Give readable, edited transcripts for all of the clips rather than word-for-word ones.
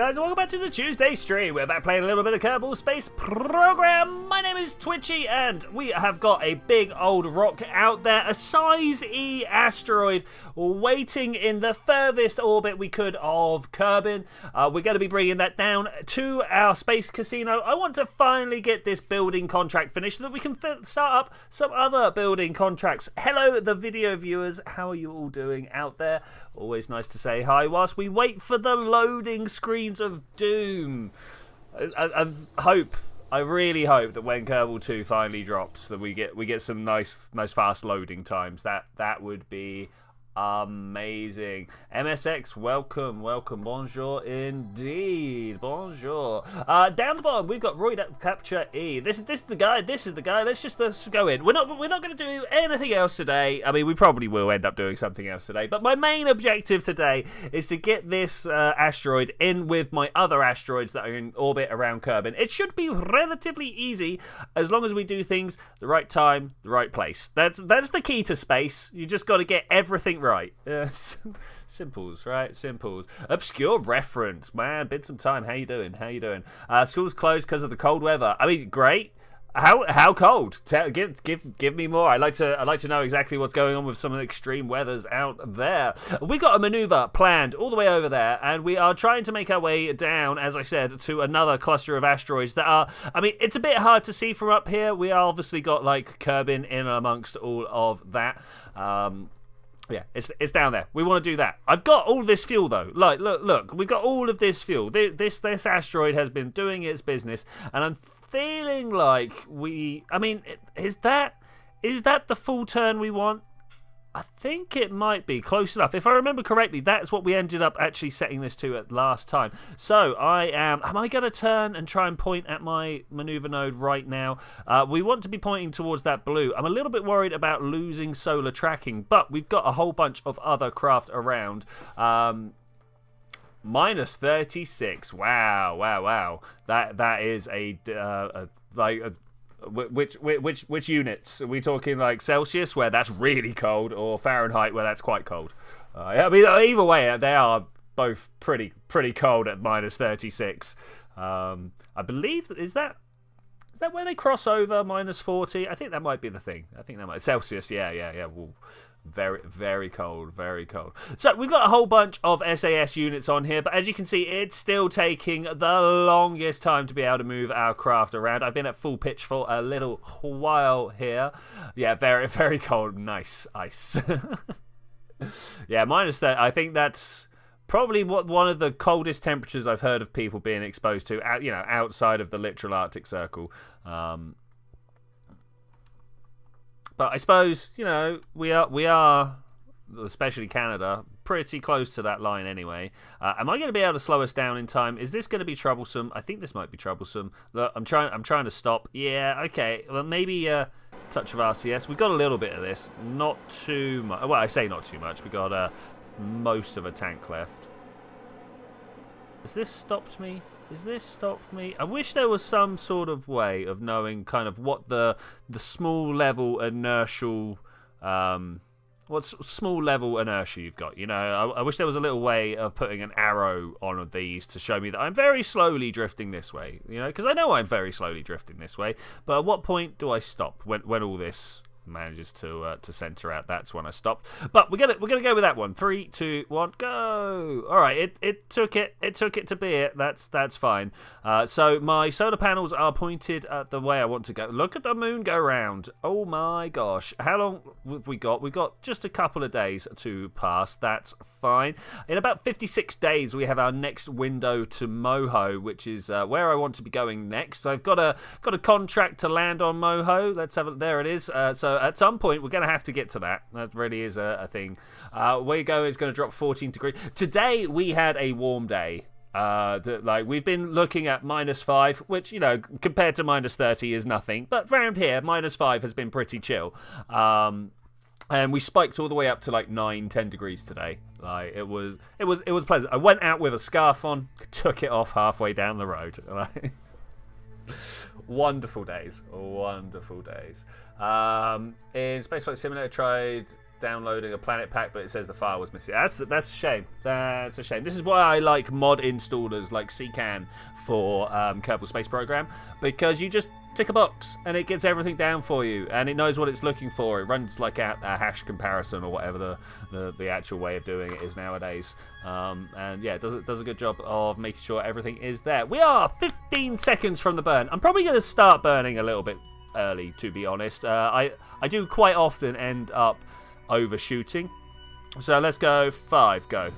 guys, welcome back to the Tuesday stream. We're back playing a little bit of Kerbal Space Program. My name is Twitchi, and we have got a big old rock out there, a size E asteroid, waiting in the furthest orbit we could of Kerbin. We're going to be bringing that down to our space casino. I want to finally get this building contract finished so that we can start up some other building contracts. Hello, the video viewers. How are you all doing out there? Always nice to say hi whilst we wait for the loading screens of doom. I really hope that when Kerbal 2 finally drops that we get some nice fast loading times. That would be amazing. MSX, welcome, bonjour indeed, bonjour. Down the bottom we've got Roy Capture E. This is the guy. Let's just go in. We're not going to do anything else today. I mean, we probably will end up doing something else today, but my main objective today is to get this asteroid in with my other asteroids that are in orbit around Kerbin. It should be relatively easy as long as we do things the right time, the right place. That's the key to space. You just got to get everything right. Simples, right? Simples. Obscure reference, man. Been some time. How you doing? School's closed because of the cold weather. I mean, great. How cold? Give me more. I like to know exactly what's going on with some of the extreme weathers out there. We got a maneuver planned all the way over there, and we are trying to make our way down, as I said, to another cluster of asteroids that are. I mean, it's a bit hard to see from up here. We obviously got like Kerbin in amongst all of that. Yeah, it's down there. We want to do that. I've got all this fuel though. Like, look, we've got all of this fuel. This asteroid has been doing its business, and I'm feeling like I mean, is that the full turn we want? I think it might be close enough. If I remember correctly, that's what we ended up actually setting this to at last time. So am I going to turn and try and point at my maneuver node right now? We want to be pointing towards that blue. I'm a little bit worried about losing solar tracking, but we've got a whole bunch of other craft around. Minus 36. Wow. That is which units are we talking? Like Celsius, where that's really cold, or Fahrenheit, where that's quite cold? I mean, either way, they are both pretty cold at minus 36. I believe is that where they cross over minus 40? I think that might be the thing. I think that might Celsius. Yeah. Well, very cold. So we've got a whole bunch of SAS units on here, but as you can see, it's still taking the longest time to be able to move our craft around. I've been at full pitch for a little while here. Yeah, very cold. Nice ice. Yeah, minus that. I think that's probably one of the coldest temperatures I've heard of people being exposed to, outside of the literal Arctic Circle. But I suppose, we are, especially Canada, pretty close to that line anyway. Am I going to be able to slow us down in time? Is this going to be troublesome? I think this might be troublesome. Look, I'm trying to stop. Yeah, okay. Well, maybe a touch of RCS. We got a little bit of this. Not too much. Well, I say not too much. We got most of a tank left. Has this stopped me? I wish there was some sort of way of knowing kind of what the small level inertial what small level inertia you've got. I wish there was a little way of putting an arrow on these to show me that I'm very slowly drifting this way. Because I know I'm very slowly drifting this way. But at what point do I stop when all this manages to center out? That's when I stopped. But we're gonna go with that one. 3, 2, 1, go. All right, it took it to be it. That's fine. So my solar panels are pointed at the way I want to go. Look at the moon go round. Oh my gosh, how long have we got? We've got just a couple of days to pass. That's fine. In about 56 days we have our next window to Moho, which is where I want to be going next. I've got a contract to land on Moho. Let's have it. There it is. So at some point we're going to have to get to that. That really is a thing. It's going to drop 14 degrees. Today we had a warm day. We've been looking at -5, which compared to minus 30 is nothing. But around here, -5 has been pretty chill. And we spiked all the way up to like 9-10 degrees today. It was pleasant. I went out with a scarf on, took it off halfway down the road. Wonderful days. In Spaceflight Simulator, tried downloading a planet pack, but it says the file was missing. That's a shame. That's a shame. This is why I like mod installers like CCAN for Kerbal Space Program, because you just tick a box and it gets everything down for you, and it knows what it's looking for. It runs like a hash comparison or whatever the actual way of doing it is nowadays. And yeah, it does a good job of making sure everything is there. We are 15 seconds from the burn. I'm probably going to start burning a little bit early, to be honest. I do quite often end up overshooting. So let's go 5, go.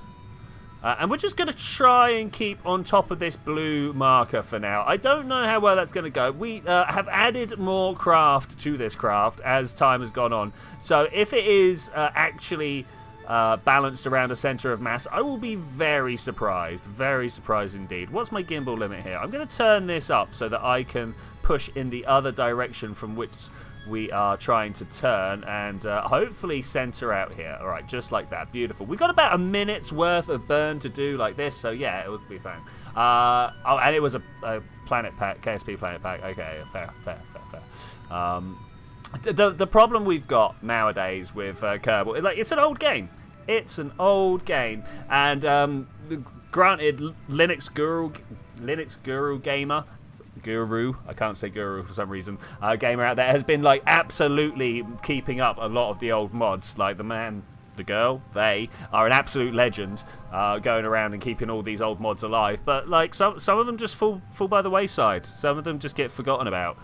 And we're just going to try and keep on top of this blue marker for now. I don't know how well that's going to go. We have added more craft to this craft as time has gone on. So if it is actually balanced around a center of mass, I will be very surprised indeed. What's my gimbal limit here? I'm going to turn this up so that I can push in the other direction from which we are trying to turn, and hopefully center out here. All right, just like that. Beautiful. We've got about a minute's worth of burn to do like this, so yeah, it would be fine. Oh, and it was a planet pack, KSP planet pack. Okay, fair. The problem we've got nowadays with Kerbal, like, it's an old game. It's an old game, and granted, Linux Guru gamer. I can't say guru for some reason. Gamer out there has been like absolutely keeping up a lot of the old mods. Like the girl, they are an absolute legend, going around and keeping all these old mods alive. But like some of them just fall by the wayside. Some of them just get forgotten about.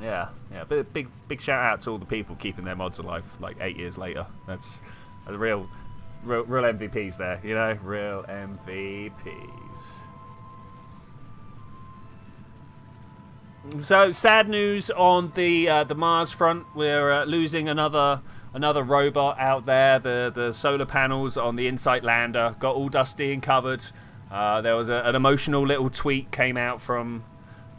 Yeah. Big shout out to all the people keeping their mods alive like 8 years later. That's a real MVPs there, you know, real MVPs. So sad news on the Mars front. We're losing another robot out there. The solar panels on the Insight lander got all dusty and covered. There was an emotional little tweet came out from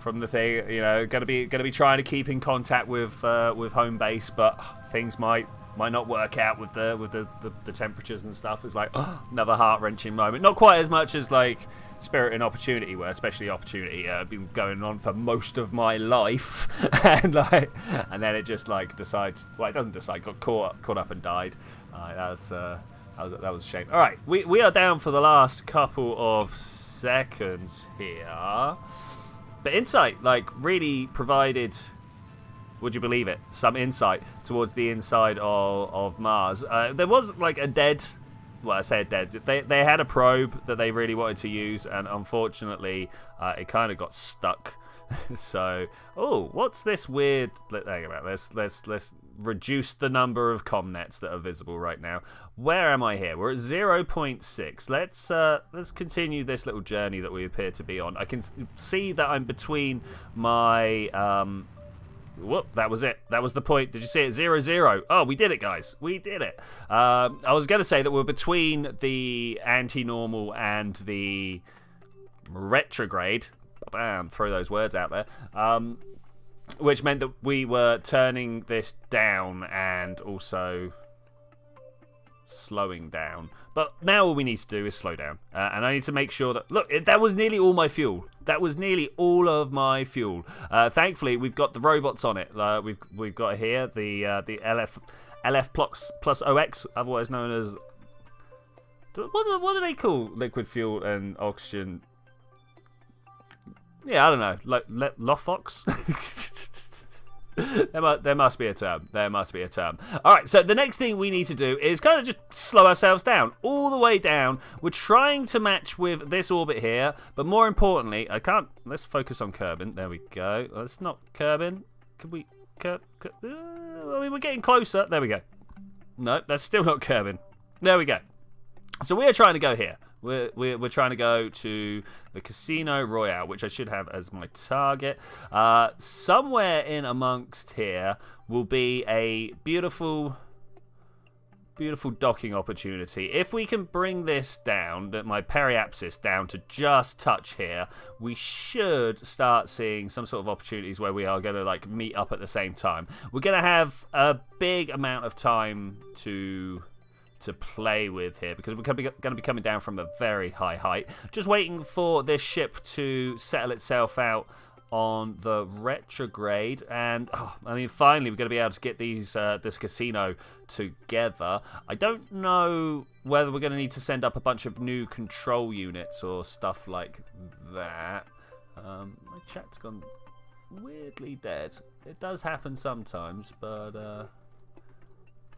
the thing. You know, gonna be trying to keep in contact with home base, but things might not work out with the temperatures and stuff. It's like another heart-wrenching moment. Not quite as much as like Spirit and Opportunity were, especially Opportunity. Been going on for most of my life, and then it just like decides. Well, it doesn't decide. Got caught up and died. That was a shame. All right, we are down for the last couple of seconds here, but Insight like really provided. Would you believe it? Some insight towards the inside of Mars. There was like a dead. Well, I say dead. They had a probe that they really wanted to use, and unfortunately, it kind of got stuck. So, what's this weird? Hang about. Let's reduce the number of comnets that are visible right now. Where am I here? We're at 0.6. Let's continue this little journey that we appear to be on. I can see that I'm between my Whoop, that was it. That was the point. Did you see it? 0-0. Oh, we did it, guys. We did it. I was going to say that we're between the anti-normal and the retrograde. Bam, throw those words out there. Which meant that we were turning this down and also slowing down. But now all we need to do is slow down. And I need to make sure that... Look, that was nearly all my fuel. That was nearly all of my fuel. Thankfully, we've got the robots on it. We've got here the LF plus OX, otherwise known as... What do they call liquid fuel and oxygen? Yeah, I don't know. Like Lofox? There must be a term. There must be a term. All right, so the next thing we need to do is kind of just slow ourselves down, all the way down. We're trying to match with this orbit here, but more importantly, I can't... Let's focus on Kerbin. There we go. Let's not Kerbin. Could we... I mean, we're getting closer. There we go. No, that's still not Kerbin. There we go. So we are trying to go here. We're trying to go to the Casino Royale, which I should have as my target. Somewhere in amongst here will be a beautiful docking opportunity. If we can bring this down, my periapsis down to just touch here, we should start seeing some sort of opportunities where we are going to like meet up at the same time. We're going to have a big amount of time to play with here because we're going to be coming down from a very high height. Just waiting for this ship to settle itself out on the retrograde, and I mean, finally we're going to be able to get these this casino together. I don't know whether we're going to need to send up a bunch of new control units or stuff like that. My chat's gone weirdly dead. It does happen sometimes, but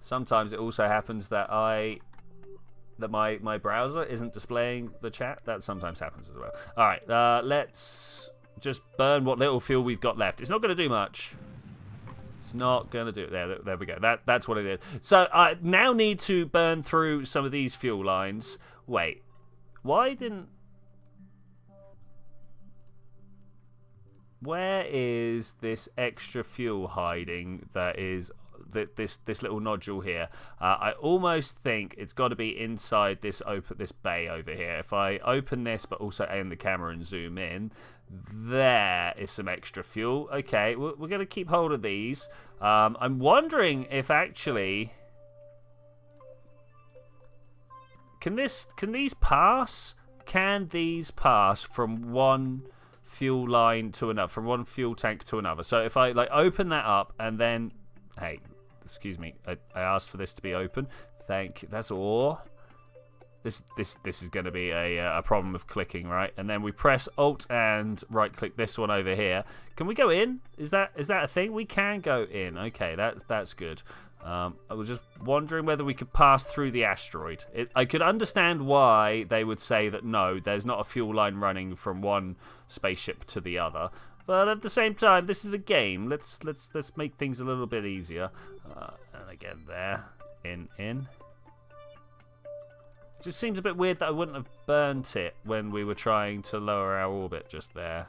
sometimes it also happens that my browser isn't displaying the chat. That sometimes happens as well. All right, let's just burn what little fuel we've got left. It's not going to do much. It's not going to do it. There we go. That's what it is. So I now need to burn through some of these fuel lines. Wait, why didn't... Where is this extra fuel hiding that is this little nodule here? I almost think it's got to be inside this bay over here. If I open this but also aim the camera and zoom in, there is some extra fuel. Okay, we're going to keep hold of these. I'm wondering if actually... Can these pass? Can these pass from one fuel line to another, from one fuel tank to another? So if I open that up and then... Hey, excuse me. I asked for this to be open. Thank you. That's all. This is going to be a problem of clicking, right? And then we press Alt and right click this one over here. Can we go in? Is that a thing? We can go in. Okay, that's good. I was just wondering whether we could pass through the asteroid. I could understand why they would say that no, there's not a fuel line running from one spaceship to the other. But at the same time, this is a game. Let's make things a little bit easier. And again, there, in. It just seems a bit weird that I wouldn't have burnt it when we were trying to lower our orbit just there.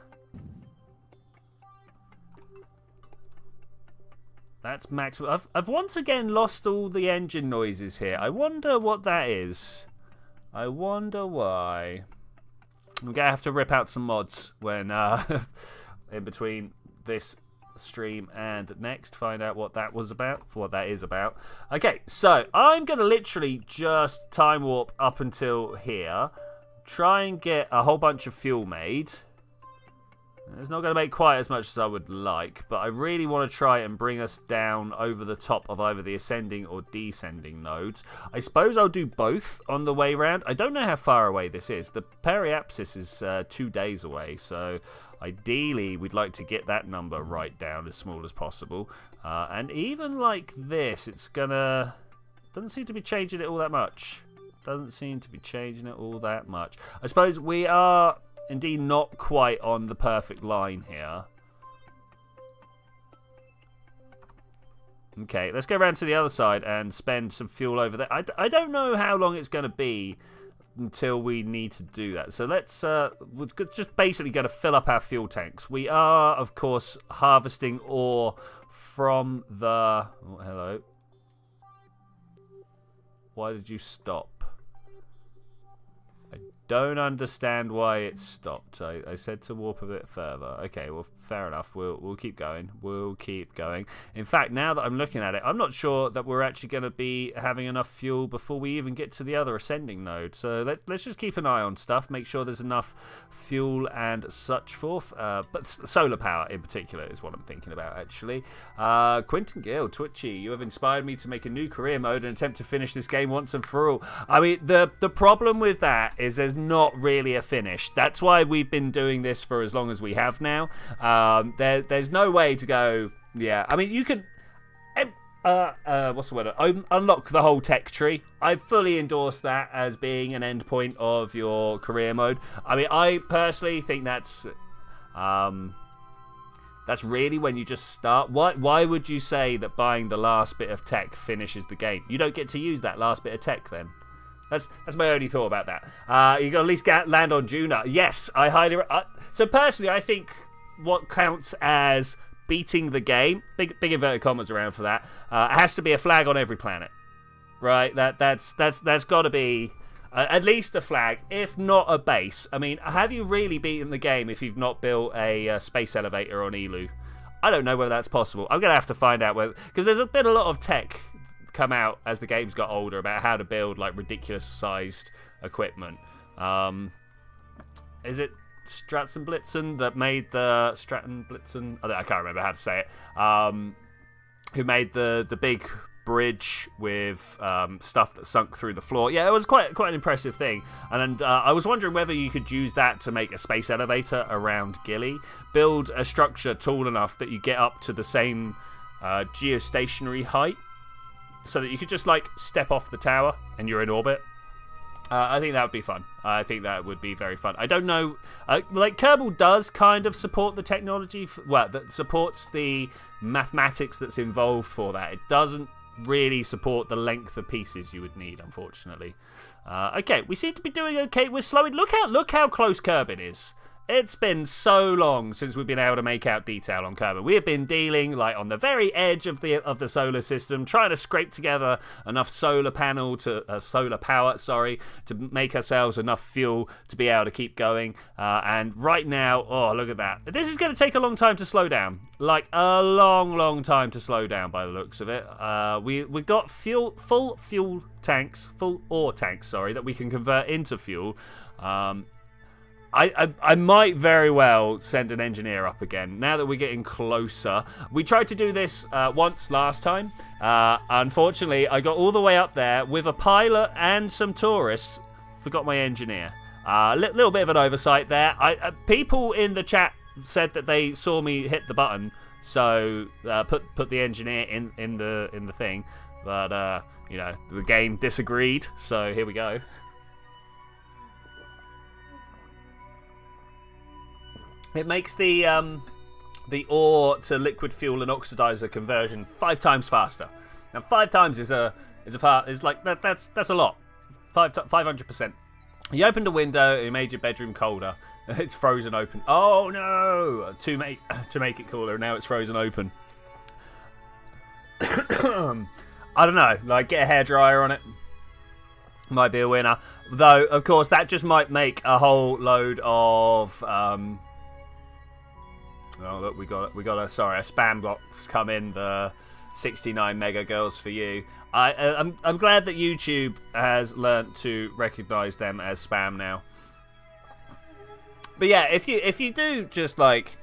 That's maximum. I've once again lost all the engine noises here. I wonder what that is. I wonder why. I'm going to have to rip out some mods when in between this stream and next, find out what that was about, what that is about. Okay, so I'm going to literally just time warp up until here, try and get a whole bunch of fuel made. It's not going to make quite as much as I would like, but I really want to try and bring us down over the top of either the ascending or descending nodes. I suppose I'll do both on the way round. I don't know how far away this is. The periapsis is 2 days away, so ideally we'd like to get that number right down as small as possible. And even like this, it's gonna... doesn't seem to be changing it all that much. Doesn't seem to be changing it all that much. I suppose we are... indeed not quite on the perfect line here. Okay, let's go around to the other side and spend some fuel over there. I don't know how long it's going to be until we need to do that. So let's we're just basically going to fill up our fuel tanks. We are, of course, harvesting ore from the... Oh, hello. Why did you stop? Don't understand why it stopped. I said to warp a bit further. Okay, well, fair enough. We'll keep going. We'll keep going. In fact, now that I'm looking at it, I'm not sure that we're actually going to be having enough fuel before we even get to the other ascending node. So let's just keep an eye on stuff. Make sure there's enough fuel and such forth. But solar power in particular is what I'm thinking about, actually. Quentin Gill, Twitchi, you have inspired me to make a new career mode and attempt to finish this game once and for all. I mean, the problem with that is there's not really a finish. That's why we've been doing this for as long as we have now. There's no way to go, yeah. I mean, you can, what's the word? Unlock the whole tech tree. I fully endorse that as being an endpoint of your career mode. I mean, I personally think that's really when you just start. Why would you say that buying the last bit of tech finishes the game? You don't get to use that last bit of tech then. That's my only thought about that. You got to at least land on Juna. Yes, I highly... so personally, I think what counts as beating the game, big inverted commas around for that, it has to be a flag on every planet. Right? That's got to be at least a flag, if not a base. I mean, have you really beaten the game if you've not built a space elevator on Elu? I don't know whether that's possible. I'm going to have to find out whether... because there's been a lot of tech come out as the game's got older about how to build like ridiculous sized equipment. Is it Stratzenblitzen that made the Stratzenblitzen. I can't remember how to say it. Who made the big bridge with stuff that sunk through the floor. Yeah, it was quite an impressive thing. And I was wondering whether you could use that to make a space elevator around Gilly. Build a structure tall enough that you get up to the same geostationary height, so that you could just like step off the tower and you're in orbit. I think that would be fun. I think that would be very fun. I don't know, like Kerbal does kind of support the technology, that supports the mathematics that's involved for that. It doesn't really support the length of pieces you would need, unfortunately. Okay, we seem to be doing okay. We're slowing. Look how close Kerbin is. It's been so long since we've been able to make out detail on Kerbal. We have been dealing like on the very edge of the solar system, trying to scrape together enough solar power, to make ourselves enough fuel to be able to keep going. And right now, oh look at that! This is going to take a long time to slow down, like a long time to slow down by the looks of it. We got full ore tanks, that we can convert into fuel. I might very well send an engineer up again, now that we're getting closer. We tried to do this once last time. Unfortunately, I got all the way up there with a pilot and some tourists. Forgot my engineer. Little bit of an oversight there. People in the chat said that they saw me hit the button, so put the engineer in the thing. But, the game disagreed, so here we go. It makes the ore to liquid fuel and oxidizer conversion 5 times faster. Now 5 times is like that's a lot. 500%. You opened a window and you made your bedroom colder. It's frozen open. Oh no! To make it cooler, now it's frozen open. I don't know. Like get a hairdryer on it. Might be a winner. Though of course that just might make a whole load of oh look, we got a spam box come in. The 69 mega girls for you. I'm glad that YouTube has learnt to recognise them as spam now. But yeah, if you do just like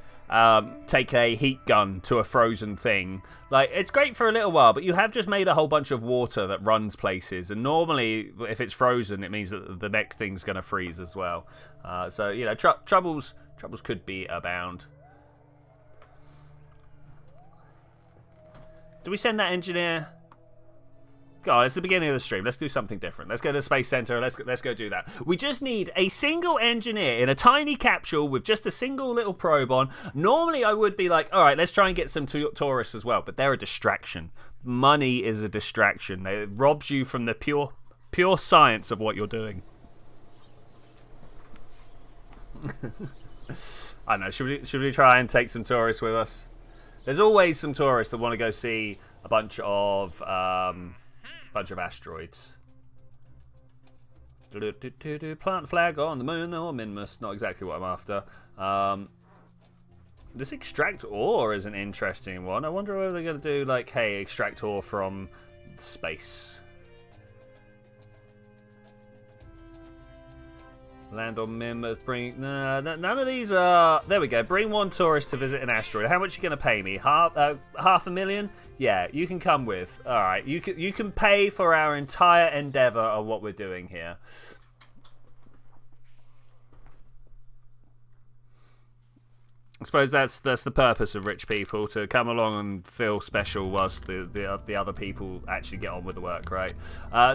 take a heat gun to a frozen thing, like it's great for a little while, but you have just made a whole bunch of water that runs places, and normally if it's frozen, it means that the next thing's going to freeze as well. So troubles could be abound. Do we send that engineer? God, it's the beginning of the stream. Let's do something different. Let's go to the Space Center. Let's go do that. We just need a single engineer in a tiny capsule with just a single little probe on. Normally, I would be like, all right, let's try and get some tourists as well. But they're a distraction. Money is a distraction. It robs you from the pure science of what you're doing. I don't know. Should we try and take some tourists with us? There's always some tourists that want to go see a bunch of asteroids. Plant flag on the moon or Minmus. Not exactly what I'm after. This extract ore is an interesting one. I wonder whether they're going to do like, hey, extract ore from space. Land on Minmus. None of these are. There we go. Bring one tourist to visit an asteroid. How much are you going to pay me? $500,000? Yeah, you can come with. All right, you can pay for our entire endeavor of what we're doing here. I suppose that's the purpose of rich people, to come along and feel special whilst the other people actually get on with the work, right?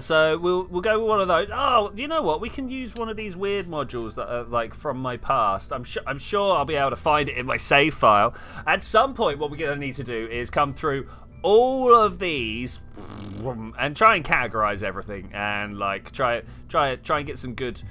So we'll go with one of those. Oh, you know what? We can use one of these weird modules that are like from my past. I'm sure I'll be able to find it in my save file. At some point, what we're going to need to do is come through all of these and try and categorize everything, and like try and get some good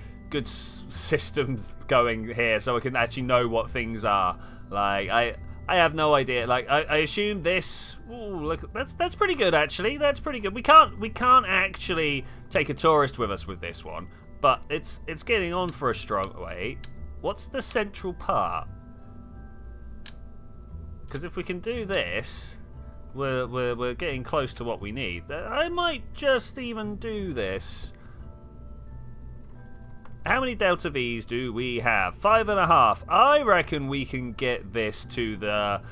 systems going here, so I can actually know what things are. Like I have no idea. Like I assume this. Ooh, look, that's pretty good actually. That's pretty good. We can't actually take a tourist with us with this one, but it's getting on for a strong. Wait, what's the central part? Because if we can do this, we're getting close to what we need. I might just even do this. How many Delta Vs do we have? 5.5. I reckon we can get this to the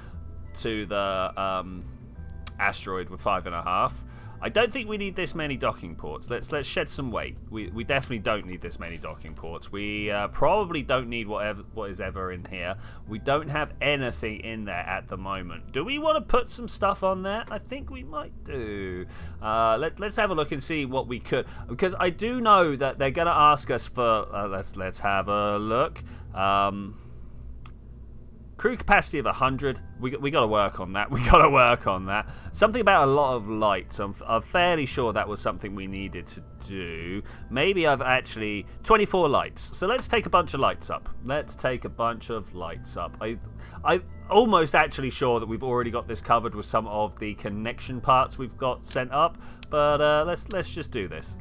asteroid with 5.5. I don't think we need this many docking ports. Let's shed some weight. We definitely don't need this many docking ports. We probably don't need what is ever in here. We don't have anything in there at the moment. Do we want to put some stuff on there? I think we might do. Let's have a look and see what we could, because I do know that they're going to ask us for. Let's have a look. Crew capacity of 100. We got to work on that. We got to work on that. Something about a lot of lights. I'm fairly sure that was something we needed to do. Maybe I've actually 24 lights. So let's take a bunch of lights up. Let's take a bunch of lights up. I'm almost actually sure that we've already got this covered with some of the connection parts we've got sent up. But let's just do this.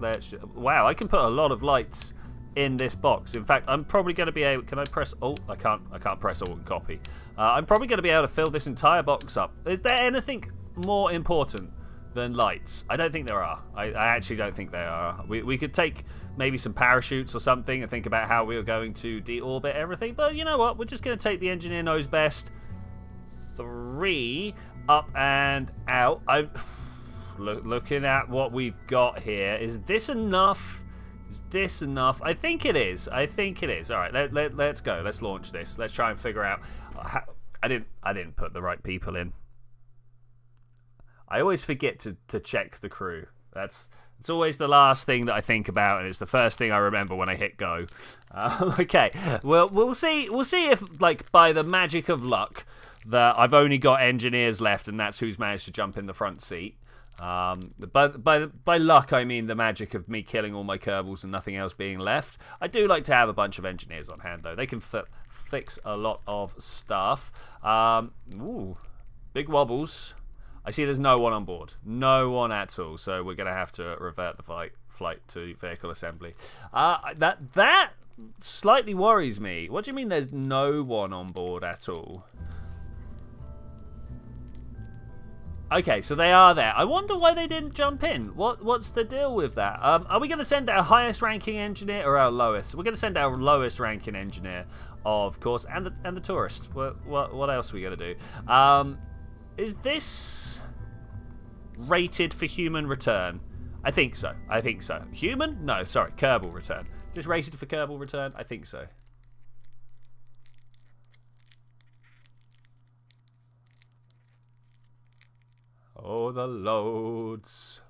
Wow, I can put a lot of lights in this box. In fact, I'm probably going to be able. Can I press Alt? I can't press Alt and copy. I'm probably going to be able to fill this entire box up. Is there anything more important than lights? I don't think there are. I actually don't think there are. We could take maybe some parachutes or something and think about how we are going to deorbit everything. But you know what? We're just going to take the engineer knows best. 3 up and out. I'm looking at what we've got here. Is this enough? Is this enough? I think it is. I think it is. All right, let's go. Let's launch this. Let's try and figure out how. I didn't put the right people in. I always forget to check the crew. It's always the last thing that I think about, and it's the first thing I remember when I hit go. Okay, well we'll see if, like, by the magic of luck, that I've only got engineers left, and that's who's managed to jump in the front seat. By luck, I mean the magic of me killing all my Kerbals and nothing else being left. I do like to have a bunch of engineers on hand, though. They can fix a lot of stuff. Ooh, big wobbles. I see there's no one on board. No one at all. So we're going to have to revert the flight to vehicle assembly. That slightly worries me. What do you mean there's no one on board at all? Okay, so they are there. I wonder why they didn't jump in. What's the deal with that? Are we going to send our highest ranking engineer or our lowest? We're going to send our lowest ranking engineer, of course, and the tourist. What else are we going to do? Is this rated for human return? I think so. I think so. Human? No, sorry, Kerbal return. Is this rated for Kerbal return? I think so. Oh, the loads.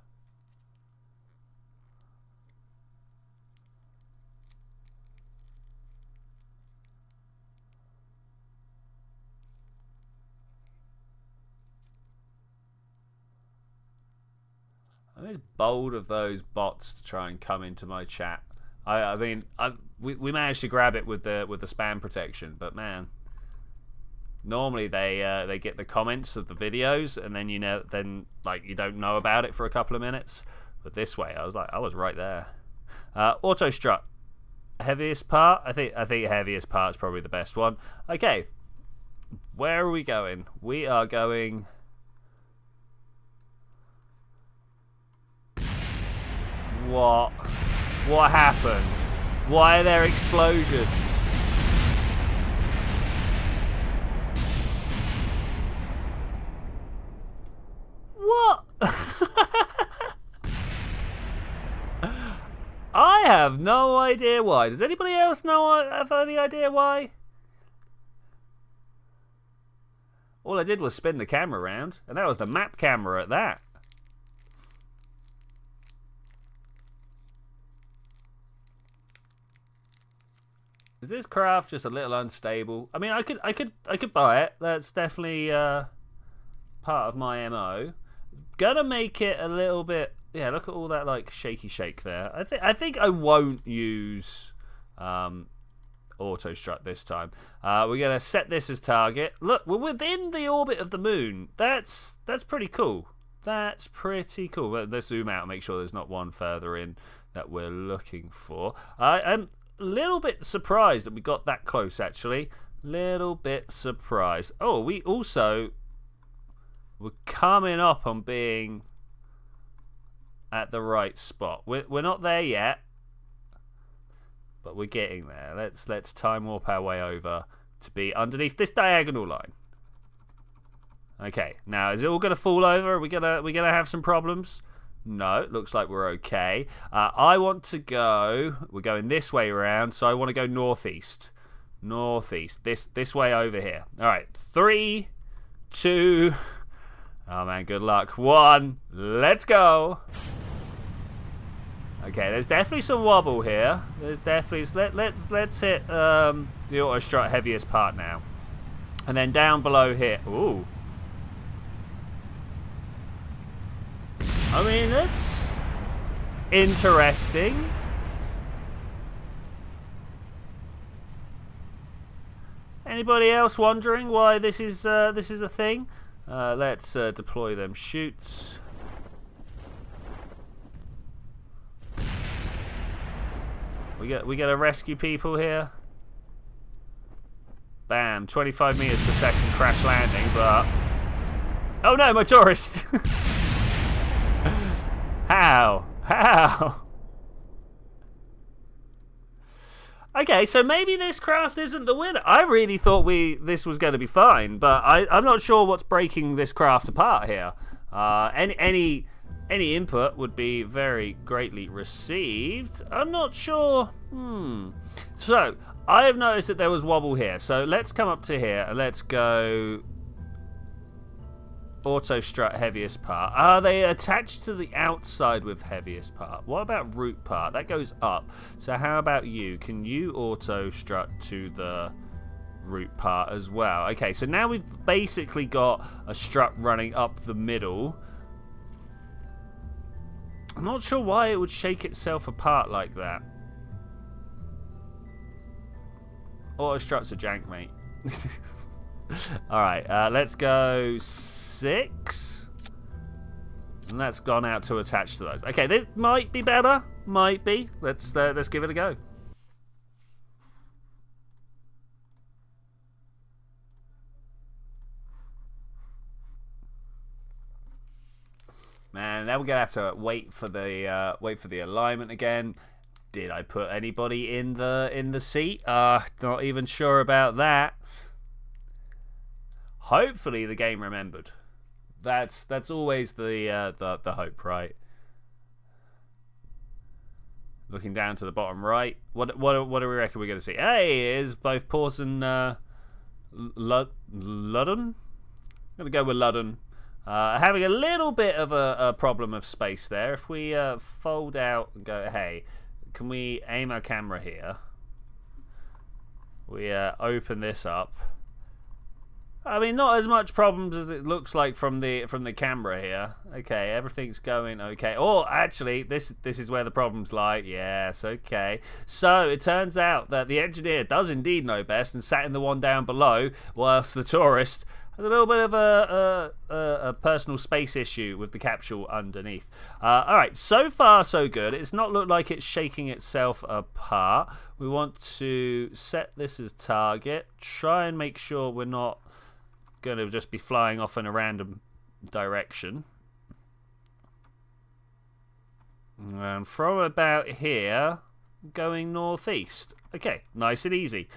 I think it's bold of those bots to try and come into my chat. I mean, we managed to grab it with the spam protection, but man. Normally they get the comments of the videos, and then you don't know about it for a couple of minutes. But this way, I was right there. Auto strut, heaviest part. I think heaviest part is probably the best one. Okay, where are we going? We are going. What happened? Why are there explosions? What? I have no idea why. Does anybody else have any idea why? All I did was spin the camera around, and that was the map camera at that. Is this craft just a little unstable? I mean, I could buy it. That's definitely part of my MO. Gonna make it a little bit. Yeah, look at all that like shaky shake there. I think I won't use auto strut this time. We're gonna set this as target. Look, we're within the orbit of the moon. That's pretty cool. That's pretty cool. Let's zoom out and make sure there's not one further in that we're looking for. I'm a little bit surprised that we got that close, actually. Little bit surprised. Oh, we're coming up on being at the right spot. We're not there yet. but we're getting there. Let's time warp our way over to be underneath this diagonal line. Okay, now is it all going to fall over? Are we gonna have some problems? No, it looks like we're okay. I want to go. We're going this way around, so I want to go northeast. Northeast. This way over here. All right, 3, 2. Oh man, good luck. 1. Let's go. Okay, there's definitely some wobble here. There's definitely. Let's hit the auto strut heaviest part now, and then down below here. Ooh. I mean, that's interesting. Anybody else wondering why this is a thing? Let's deploy them chutes. We gotta rescue people here. Bam, 25 meters per second crash landing, but oh no, my tourist. How? Okay, so maybe this craft isn't the winner. I really thought this was going to be fine, but I'm not sure what's breaking this craft apart here. Any input would be very greatly received. I'm not sure. So I have noticed that there was wobble here. So let's come up to here and let's go auto strut heaviest part. Are they attached to the outside with heaviest part? What about root part? That goes up. So how about you? Can you auto strut to the root part as well? Okay, so now we've basically got a strut running up the middle. I'm not sure why it would shake itself apart like that. Auto struts are jank, mate. Alright, let's go 6. And that's gone out to attach to those. Okay, this might be better. Might be. Let's give it a go. Man, now we're gonna have to wait for the alignment again. Did I put anybody in the seat? Not even sure about that. Hopefully the game remembered. That's always the hope, right? Looking down to the bottom right. What do we reckon we're gonna see? Hey, is both Pause and Ludden? I'm gonna go with Ludden. Having a little bit of a problem of space there. If we fold out and go, hey, can we aim our camera here? We open this up. I mean, not as much problems as it looks like from the camera here. Okay, everything's going okay. Oh, actually, this is where the problems lie. Yes, okay. So it turns out that the engineer does indeed know best and sat in the one down below, whilst the tourist has a little bit of a personal space issue with the capsule underneath. All right, so far so good. It's not looked like it's shaking itself apart. We want to set this as target. Try and make sure we're not going to just be flying off in a random direction. And from about here, going northeast. Okay, nice and easy.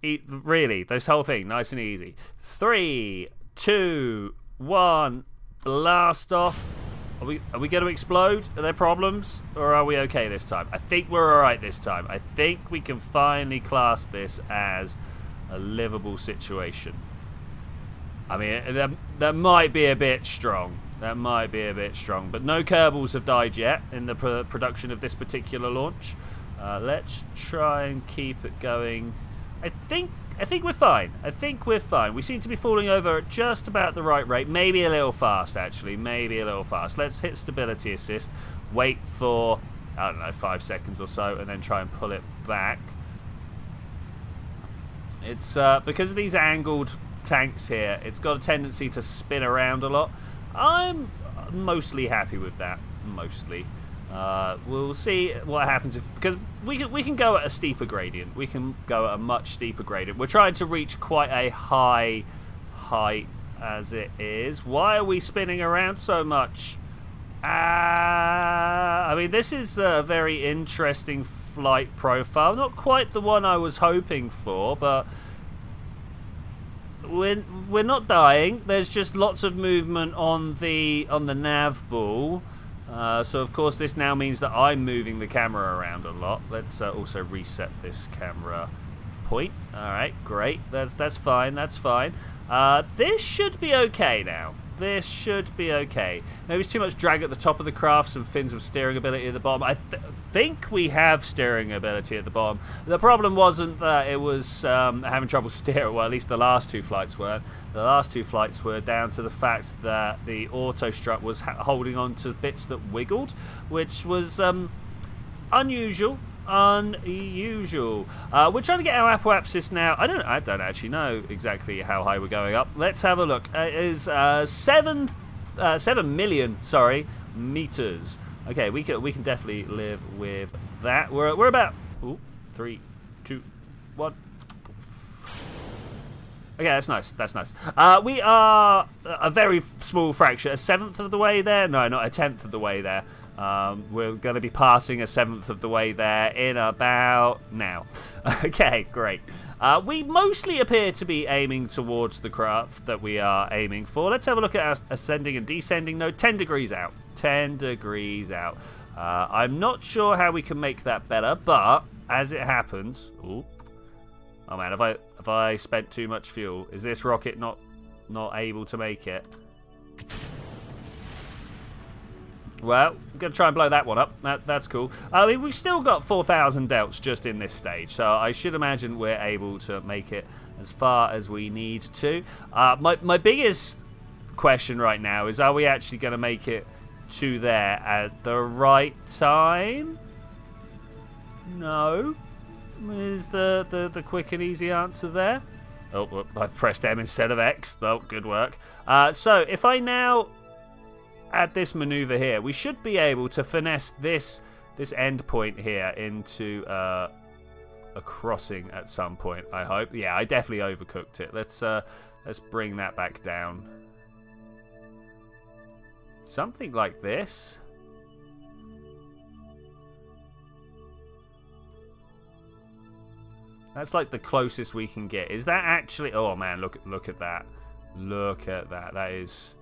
Really, this whole thing, nice and easy. 3, 2, 1, blast off. Are we going to explode? Are there problems? Or are we okay this time? I think we're alright this time. I think we can finally class this as a livable situation. I mean, that might be a bit strong. That might be a bit strong. But no Kerbals have died yet in the production of this particular launch. Let's try and keep it going. I think we're fine. I think we're fine. We seem to be falling over at just about the right rate. Maybe a little fast, actually. Maybe a little fast. Let's hit stability assist. Wait for, I don't know, 5 seconds or so, and then try and pull it back. It's because of these angled tanks here, it's got a tendency to spin around a lot. I'm mostly happy with that. Mostly. We'll see what happens because we can go at a steeper gradient. We can go at a much steeper gradient. We're trying to reach quite a high height as it is. Why are we spinning around so much? I mean, this is a very interesting flight profile. Not quite the one I was hoping for, but we're not dying. There's just lots of movement on the nav ball. So of course this now means that I'm moving the camera around a lot. Let's also reset this camera point. All right, great. That's fine. That's fine. This should be okay now. This should be okay. Maybe it's too much drag at the top of the craft, some fins of steering ability at the bottom. I think we have steering ability at the bottom. The problem wasn't that it was having trouble steering. Well, at least the last two flights were. The last two flights were down to the fact that the auto strut was holding on to bits that wiggled, which was unusual. We're trying to get our apoapsis now. I don't actually know exactly how high we're going up. Let's have a look. It is 7 million, sorry, meters. Okay, we can definitely live with that. We're about 3, 2, 1. Okay, that's nice. That's nice. We are a very small fraction, a seventh of the way there. No, not a tenth of the way there. We're going to be passing a seventh of the way there in about now. Okay, great. We mostly appear to be aiming towards the craft that we are aiming for. Let's have a look at our ascending and descending node. 10 degrees out. 10 degrees out. I'm not sure how we can make that better, but as it happens... Ooh. Oh man, have I spent too much fuel? Is this rocket not able to make it? Well, I'm going to try and blow that one up. That's cool. I mean, we've still got 4,000 delts just in this stage, so I should imagine we're able to make it as far as we need to. My biggest question right now is, are we actually going to make it to there at the right time? No. Is the quick and easy answer there? Oh, I pressed M instead of X. Oh, good work. So if I now add this maneuver here, we should be able to finesse this end point here into a crossing at some point, I hope. Yeah, I definitely overcooked it. Let's bring that back down. Something like this. That's like the closest we can get. Is that actually... Oh, man, look at that. Look at that. That is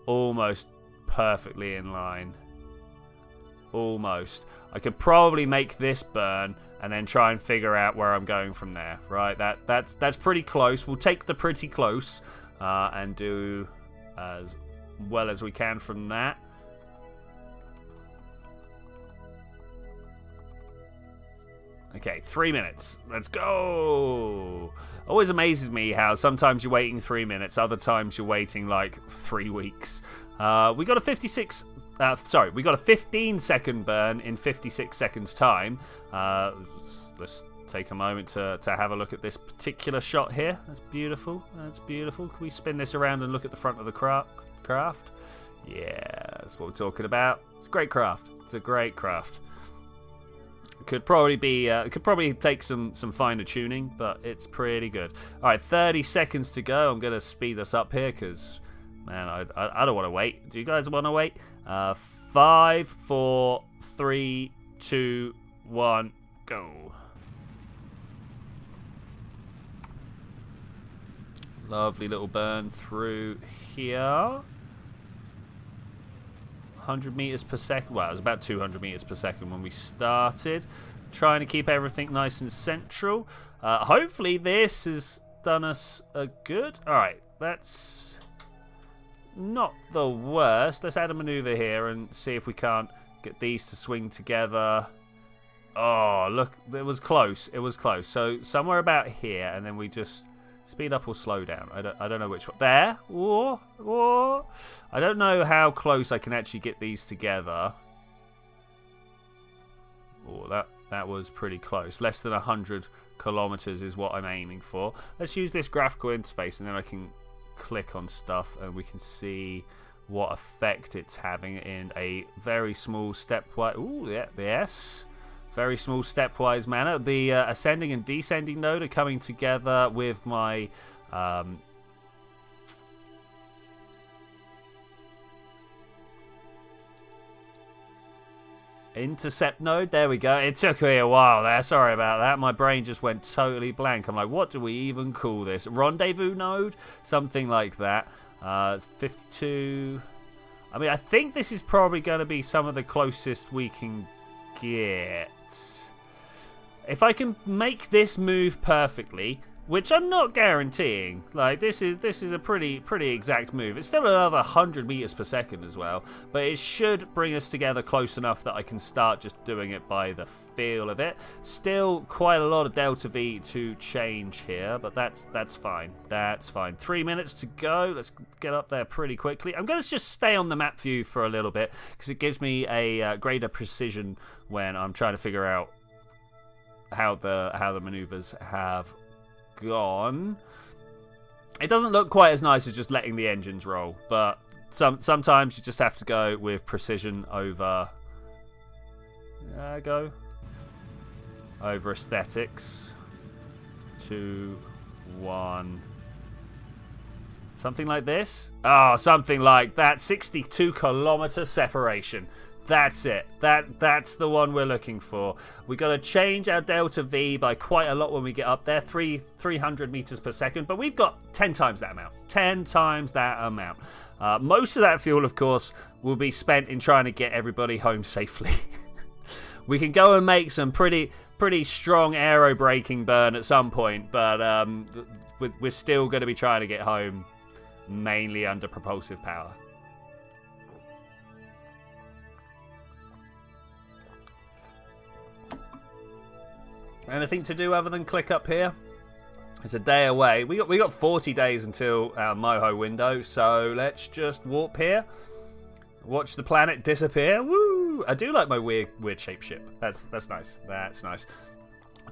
almost perfectly in line. Almost. I could probably make this burn and then try and figure out where I'm going from there. Right, that's pretty close. We'll take the pretty close and do as well as we can from that. Okay, 3 minutes. Let's go. Always amazes me how sometimes you're waiting 3 minutes, other times you're waiting like 3 weeks. We got a 15-second burn in 56 seconds time. Let's take a moment to have a look at this particular shot here. That's beautiful. That's beautiful. Can we spin this around and look at the front of the craft? Yeah, that's what we're talking about. It's a great craft. It's a great craft. Could probably be. It could probably take some finer tuning, but it's pretty good. All right, 30 seconds to go. I'm gonna speed us up here because, man, I don't want to wait. Do you guys want to wait? 5, 4, 3, 2, 1, go. Lovely little burn through here. 100 meters per second. Well, it was about 200 meters per second when we started. Trying to keep everything nice and central. Hopefully this has done us a good. All right, that's not the worst. Let's add a maneuver here and see if we can't get these to swing together. Oh, look, it was close. It was close. So somewhere about here, and then we just speed up or slow down. I don't know which one. There. Or. I don't know how close I can actually get these together. Oh, that was pretty close. Less than 100 kilometers is what I'm aiming for. Let's use this graphical interface, and then I can click on stuff, and we can see what effect it's having in a very small stepwise. Ooh, yeah, yes. Very small stepwise manner. The ascending and descending node are coming together with my Intercept node, there we go. It took me a while there, sorry about that. My brain just went totally blank. I'm like, what do we even call this? Rendezvous node? Something like that. 52. I mean, I think this is probably going to be some of the closest we can get. If I can make this move perfectly, which I'm not guaranteeing, like this is a pretty exact move. It's still another 100 meters per second as well, but it should bring us together close enough that I can start just doing it by the feel of it. Still quite a lot of delta V to change here, but that's fine. That's fine. 3 minutes to go. Let's get up there pretty quickly. I'm going to just stay on the map view for a little bit because it gives me a greater precision when I'm trying to figure out how the maneuvers have gone. It doesn't look quite as nice as just letting the engines roll, but sometimes you just have to go with precision over over aesthetics. 2, 1, something like this. Oh, something like that. 62-kilometer separation. That's it. That's the one we're looking for. We got to change our delta V by quite a lot when we get up there, 300 meters per second. But we've got 10 times that amount. 10 times that amount. Most of that fuel, of course, will be spent in trying to get everybody home safely. We can go and make some pretty strong aero braking burn at some point, but we're still going to be trying to get home mainly under propulsive power. Anything to do other than click up here? It's a day away. We got 40 days until our Moho window, so let's just warp here. Watch the planet disappear. Woo! I do like my weird shaped ship. That's nice. That's nice.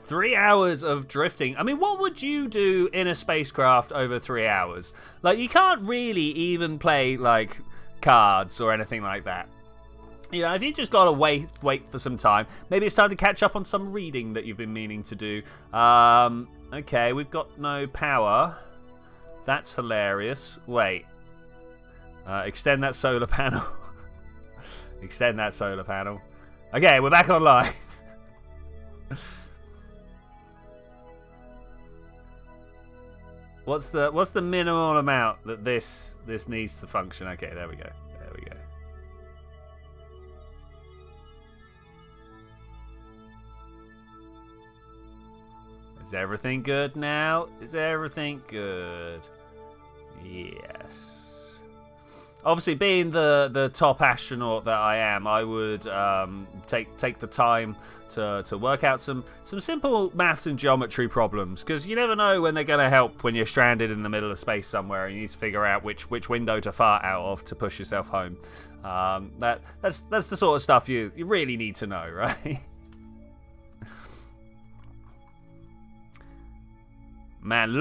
3 hours of drifting. I mean, what would you do in a spacecraft over 3 hours? Like, you can't really even play like cards or anything like that. You know, if you just gotta wait for some time, maybe it's time to catch up on some reading that you've been meaning to do. Okay, we've got no power. That's hilarious. Wait. Extend that solar panel. Extend that solar panel. Okay, we're back online. What's the minimal amount that this needs to function? Okay, there we go. There we go. Is everything good now? Is everything good? Yes. Obviously, being the top astronaut that I am, I would take the time to work out some simple maths and geometry problems, because you never know when they're going to help when you're stranded in the middle of space somewhere and you need to figure out which window to fart out of to push yourself home. That's the sort of stuff you really need to know, right? Man,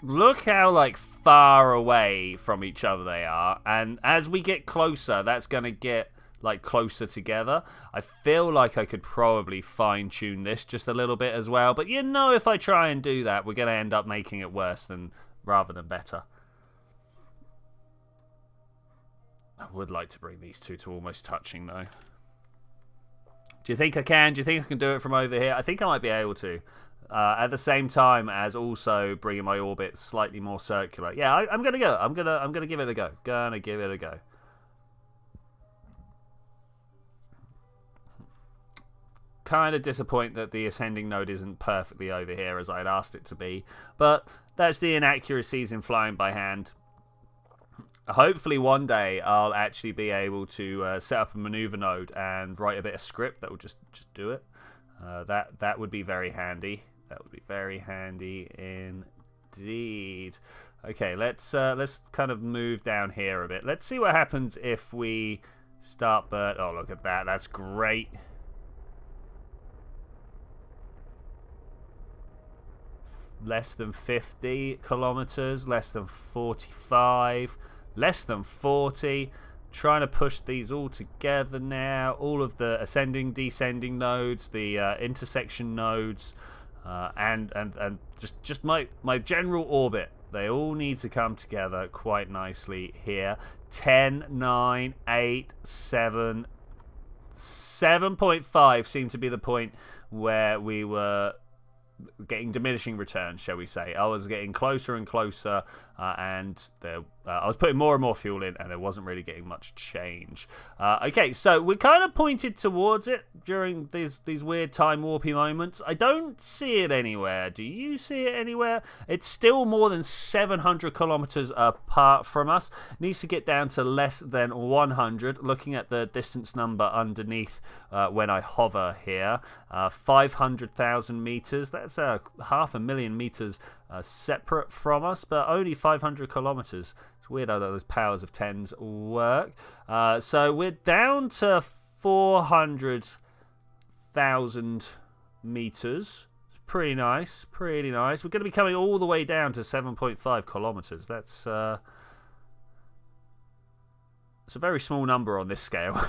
look how like far away from each other they are, and as we get closer, that's gonna get like closer together. I feel like I could probably fine-tune this just a little bit as well, but you know, if I try and do that, we're gonna end up making it worse rather than better. I would like to bring these two to almost touching though. Do you think I can? Do you think I can do it from over here? I think I might be able to. At the same time as also bringing my orbit slightly more circular. Yeah, I'm gonna go. I'm gonna give it a go. Gonna give it a go. Kind of disappointed that the ascending node isn't perfectly over here as I'd asked it to be, but that's the inaccuracies in flying by hand. Hopefully one day I'll actually be able to set up a maneuver node and write a bit of script that will just do it. That would be very handy. That would be very handy indeed. Okay, let's kind of move down here a bit. Let's see what happens if we start burn. Oh, look at that. That's great. Less than 50 kilometers, less than 45, less than 40. Trying to push these all together now. All of the ascending, descending nodes, the intersection nodes, and just my general orbit. They all need to come together quite nicely here. 10, 9, 8, 7, 7.5 seemed to be the point where we were getting diminishing returns, shall we say. I was getting closer and closer, and I was putting more and more fuel in, and there wasn't really getting much change. Okay, so we kind of pointed towards it during these weird time warpy moments. I don't see it anywhere. Do you see it anywhere? It's still more than 700 kilometers apart from us. It needs to get down to less than 100. Looking at the distance number underneath when I hover here, 500,000 meters. That's 500,000 meters separate from us, but only 500 kilometers. It's weird how those powers of 10s work. So we're down to 400,000 meters. It's pretty nice, pretty nice. We're going to be coming all the way down to 7.5 kilometers. That's it's a very small number on this scale.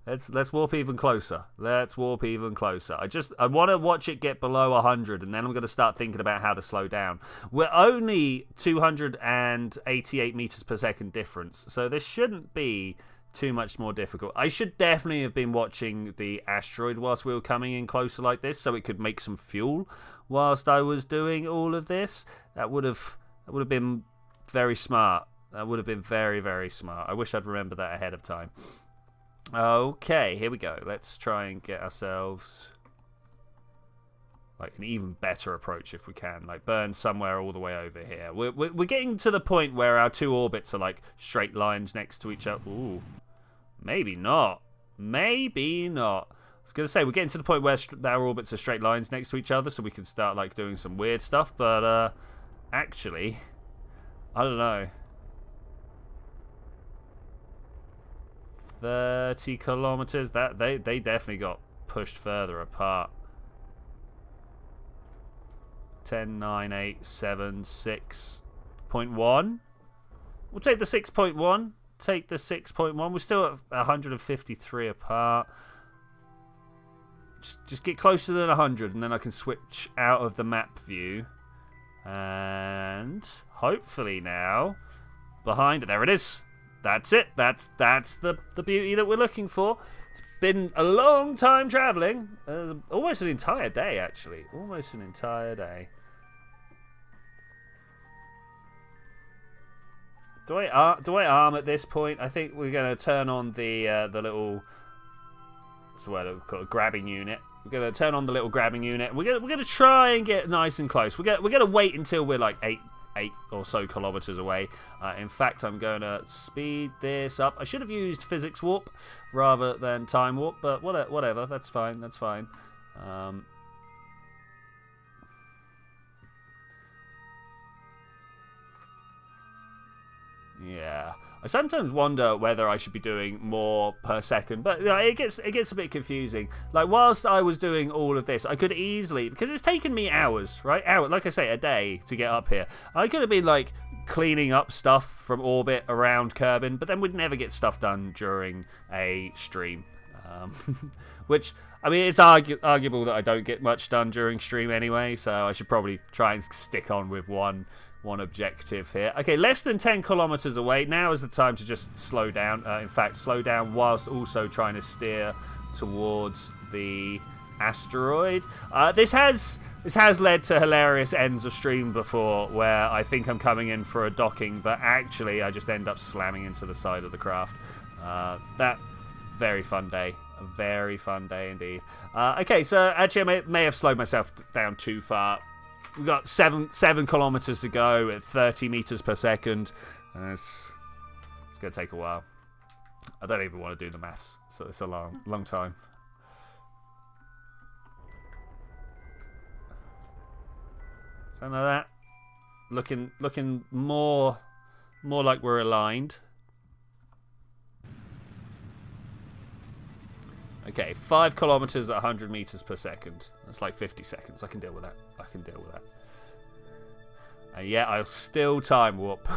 Let's warp even closer. Let's warp even closer. I want to watch it get below 100, and then I'm going to start thinking about how to slow down. We're only 288 meters per second difference, so this shouldn't be too much more difficult. I should definitely have been watching the asteroid whilst we were coming in closer like this, so it could make some fuel whilst I was doing all of this. That would have been very smart. That would have been very, very smart. I wish I'd remembered that ahead of time. Okay, here we go. Let's try and get ourselves like an even better approach if we can. Like burn somewhere all the way over here. We're getting to the point where our two orbits are like straight lines next to each other. Ooh, maybe not. Maybe not. I was going to say, we're getting to the point where our orbits are straight lines next to each other, so we can start like doing some weird stuff. But actually, I don't know. 30 kilometers. That they definitely got pushed further apart. 10, 9, 8, 7, 6.1. We'll take the 6.1. Take the 6.1. We're still at 153 apart. Just get closer than 100, and then I can switch out of the map view. And hopefully now, behind it, there it is. That's it. That's the beauty that we're looking for. It's been a long time traveling. Almost an entire day, actually. Almost an entire day. Do I arm at this point? I think we're going to turn on the little, what's the word I've called, grabbing unit. We're going to turn on the little grabbing unit. We're going to try and get nice and close. We're going to wait until we're like 8 or so kilometers away. In fact, I'm going to speed this up. I should have used physics warp rather than time warp, but whatever. That's fine. That's fine. Yeah. I sometimes wonder whether I should be doing more per second, but you know, it gets a bit confusing. Like whilst I was doing all of this, I could easily, because it's taken me hours, right? Like I say, a day to get up here. I could have been like cleaning up stuff from orbit around Kerbin, but then we'd never get stuff done during a stream. Which, I mean, it's arguable that I don't get much done during stream anyway, so I should probably try and stick on with one objective here. Okay, less than 10 kilometers away. Now is the time to just slow down. In fact, slow down whilst also trying to steer towards the asteroid. This has led to hilarious ends of stream before, where I think I'm coming in for a docking, but actually I just end up slamming into the side of the craft. That very fun day. A very fun day indeed. Okay, so actually I may have slowed myself down too far. We've got 7 kilometers to go at 30 meters per second. And it's going to take a while. I don't even want to do the maths, so it's a long time. Something like that. Looking more like we're aligned. Okay, 5 kilometers at 100 meters per second. That's like 50 seconds. I can deal with that. And yeah, I'll still time warp.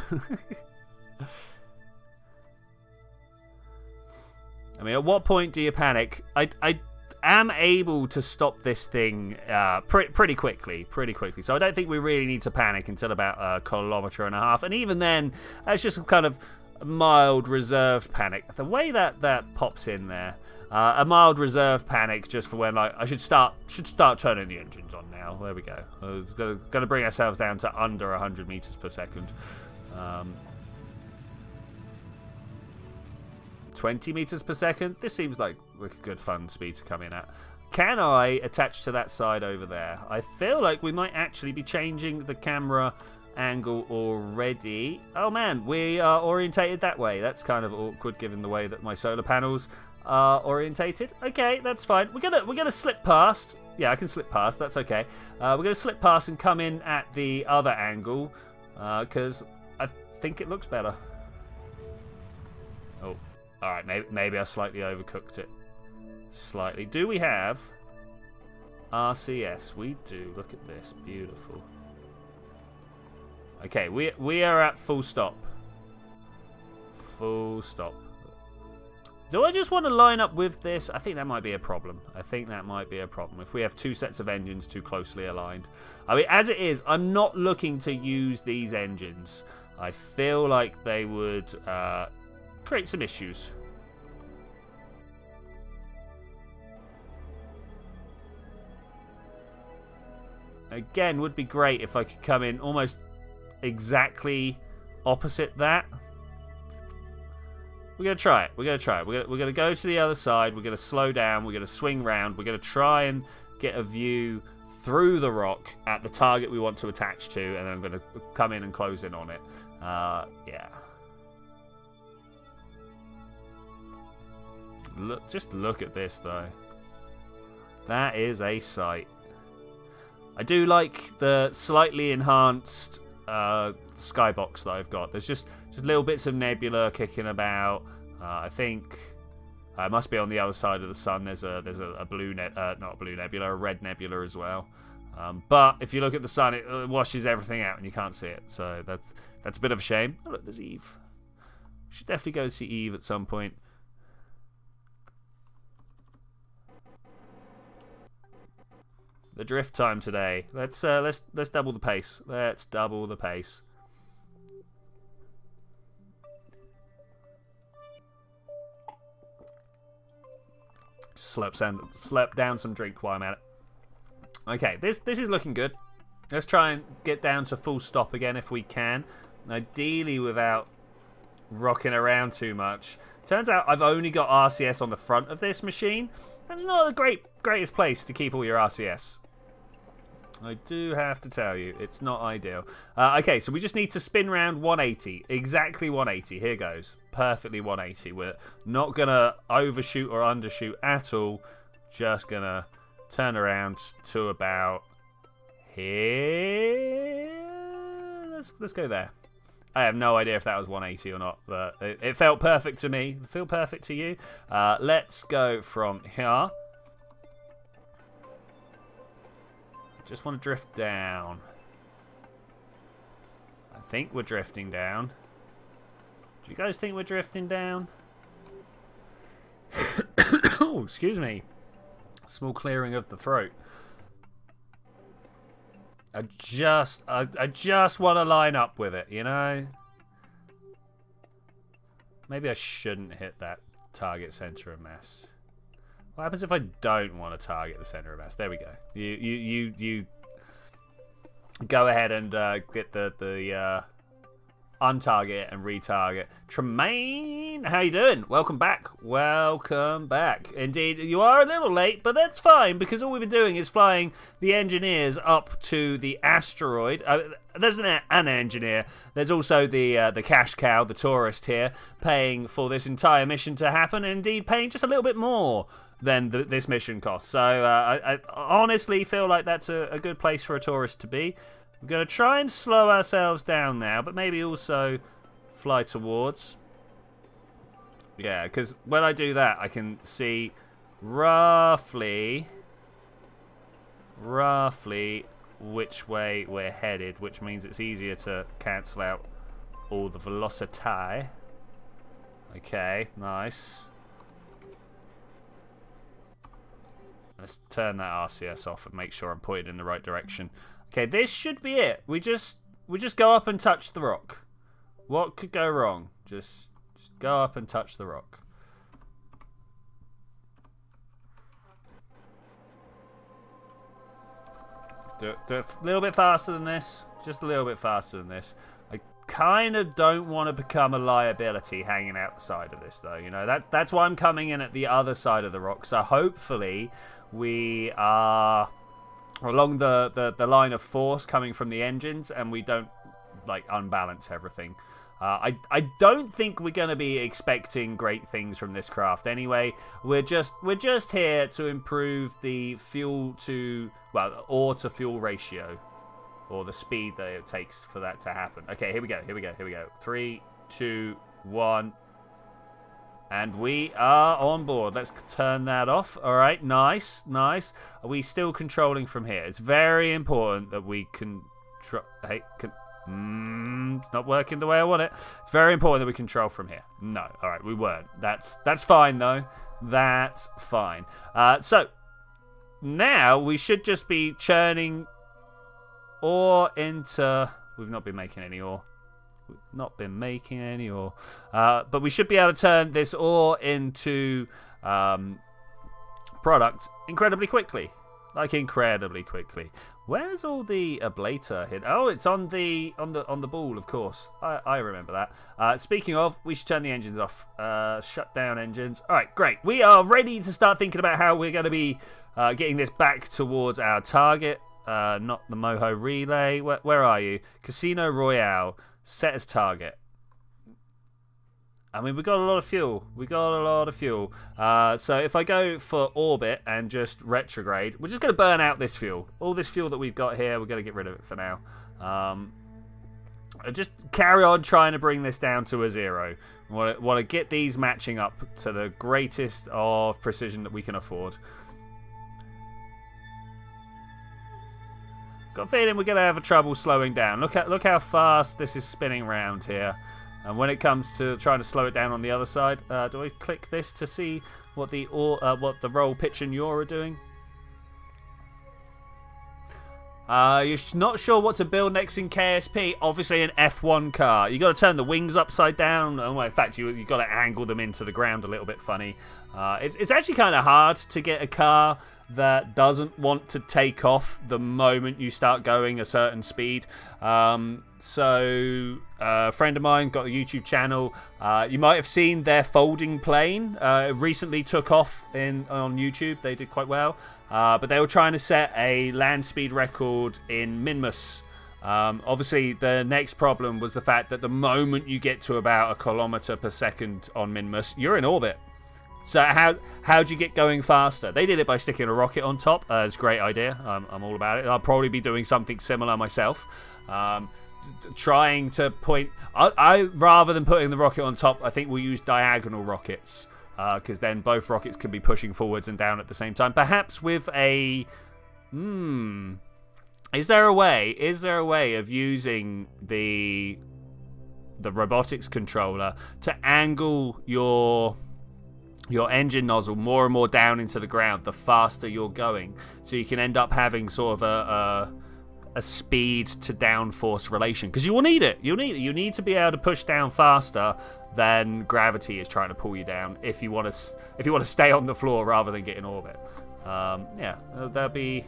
I mean, at what point do you panic? I am able to stop this thing pretty quickly. So I don't think we really need to panic until about 1.5 kilometers. And even then, that's just kind of mild reserved panic. The way that pops in there. A mild reserve panic just for when like I should start turning the engines on now. There we go. Got to bring ourselves down to under 100 meters per second. 20 meters per second. This seems like a good fun speed to come in at. Can I attach to that side over there? I feel like we might actually be changing the camera angle already. Oh man, we are orientated that way. That's kind of awkward given the way that my solar panels are orientated. Okay, that's fine. We're gonna slip past. Yeah, I can slip past. That's okay. We're gonna slip past and come in at the other angle because I think it looks better. Oh, all right. Maybe I slightly overcooked it. Slightly. Do we have RCS? We do. Look at this. Beautiful. Okay, we are at full stop. Full stop. Do I just want to line up with this? I think that might be a problem. If we have two sets of engines too closely aligned. I mean, as it is, I'm not looking to use these engines. I feel like they would create some issues. Again, would be great if I could come in almost exactly opposite that. We're going to try it. We're going to go to the other side. We're going to slow down. We're going to swing round. We're going to try and get a view through the rock at the target we want to attach to. And then I'm going to come in and close in on it. Yeah. Just look at this, though. That is a sight. I do like the slightly enhanced skybox that I've got. There's just little bits of nebula kicking about. I think it must be on the other side of the sun. There's a blue not a blue nebula, a red nebula as well. But if you look at the sun, it washes everything out and you can't see it. So that's a bit of a shame. Oh look, there's Eve. We should definitely go see Eve at some point. The drift time today. Let's double the pace. Let's double the pace. Slurp down some drink while I'm at it. Okay, this is looking good. Let's try and get down to full stop again if we can. Ideally without rocking around too much. Turns out I've only got RCS on the front of this machine. That's not the greatest place to keep all your RCS. I do have to tell you, it's not ideal. Okay, so we just need to spin round 180. Exactly 180. Here goes. Perfectly 180. We're not going to overshoot or undershoot at all. Just going to turn around to about here. Let's go there. I have no idea if that was 180 or not, but it felt perfect to me. Feel perfect to you? Let's go from here. Just want to drift down. I think we're drifting down. Do you guys think we're drifting down? Oh, excuse me. Small clearing of the throat. I just want to line up with it, you know? Maybe I shouldn't hit that target center of mass. What happens if I don't want to target the center of mass? There we go. You go ahead and get the untarget and retarget. Tremaine, how you doing? Welcome back. Welcome back. Indeed, you are a little late, but that's fine because all we've been doing is flying the engineers up to the asteroid. There's an engineer. There's also the cash cow, the tourist here, paying for this entire mission to happen. And indeed, paying just a little bit more than this mission costs. So I honestly feel like that's a good place for a tourist to be. We're going to try and slow ourselves down now, but maybe also fly towards. Yeah, because when I do that, I can see roughly which way we're headed, which means it's easier to cancel out all the velocity. Okay, nice. Let's turn that RCS off and make sure I'm pointed in the right direction. Okay, this should be it. We just go up and touch the rock. What could go wrong? Just go up and touch the rock. Do it a little bit faster than this. Just a little bit faster than this. I kind of don't want to become a liability hanging out the side of this, though. You know, that's why I'm coming in at the other side of the rock. So hopefully we are along the line of force coming from the engines, and we don't like unbalance everything. I don't think we're going to be expecting great things from this craft anyway. We're just here to improve the fuel to, well, ore to fuel ratio, or the speed that it takes for that to happen. Okay, here we go. 3, 2, 1. And we are on board. Let's turn that off. All right, nice. Are we still controlling from here? It's very important that we can... it's not working the way I want it. It's very important that we control from here. No, all right, we weren't. That's fine, though. That's fine. So, now we should just be churning ore into... We've not been making any ore. But we should be able to turn this ore into product incredibly quickly. Like incredibly quickly. Where's all the ablator hit? Oh, it's on the ball, of course. I remember that. Speaking of, we should turn the engines off. Shut down engines. All right, great. We are ready to start thinking about how we're going to be getting this back towards our target. Not the Moho Relay. Where are you? Casino Royale. Set as target. I mean, we got a lot of fuel. So if I go for orbit and just retrograde, we're just going to burn out this fuel. All this fuel that we've got here, we're going to get rid of it for now. Just carry on trying to bring this down to a 0. Want to get these matching up to the greatest of precision that we can afford. Got a feeling we're going to have trouble slowing down. Look how fast this is spinning around here. And when it comes to trying to slow it down on the other side, do I click this to see what the roll, pitch, and yaw are doing? You're not sure what to build next in KSP. Obviously, an F1 car. You got to turn the wings upside down. Well, in fact, you got to angle them into the ground a little bit funny. It's actually kind of hard to get a car that doesn't want to take off the moment you start going a certain speed. So a friend of mine got a YouTube channel. You might have seen their folding plane. Recently took off on YouTube. They did quite well. But they were trying to set a land speed record in Minmus. Obviously, the next problem was the fact that the moment you get to about 1 kilometer per second on Minmus, you're in orbit. So how do you get going faster? They did it by sticking a rocket on top. It's a great idea. I'm all about it. I'll probably be doing something similar myself. Trying to point... I rather than putting the rocket on top, I think we'll use diagonal rockets. Because then both rockets can be pushing forwards and down at the same time. Perhaps with a... Is there a way of using the robotics controller to angle your engine nozzle more and more down into the ground the faster you're going, so you can end up having sort of a speed to downforce relation, because you will need it. You need to be able to push down faster than gravity is trying to pull you down if you want to stay on the floor rather than get in orbit. Yeah, that'll be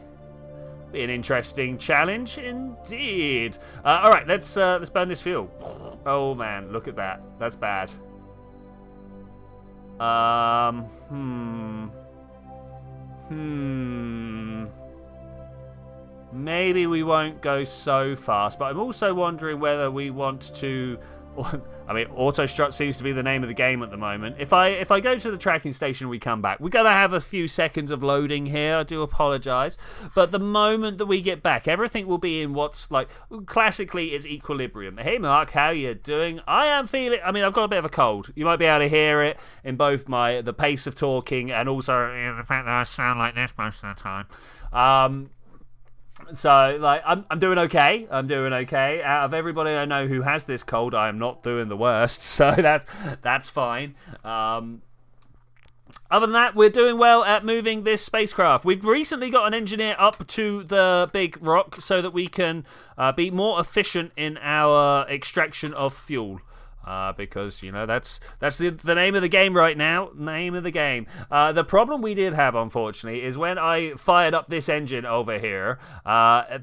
an interesting challenge indeed. All right, let's burn this fuel. Oh man, look at that. That's bad. Maybe we won't go so fast, but I'm also wondering whether we want to... I mean, auto-strut seems to be the name of the game at the moment. If I go to the tracking station and we come back, we're going to have a few seconds of loading here. I do apologise. But the moment that we get back, everything will be in what's like... Classically, it's equilibrium. Hey, Mark, how you doing? I am feeling... I mean, I've got a bit of a cold. You might be able to hear it in both the pace of talking and also in the fact that I sound like this most of the time. So, like, I'm doing okay. Out of everybody I know who has this cold, I am not doing the worst. So that's fine. Other than that, we're doing well at moving this spacecraft. We've recently got an engineer up to the big rock so that we can be more efficient in our extraction of fuel. Because, you know, that's the name of the game right now. Name of the game. The problem we did have, unfortunately, is when I fired up this engine over here,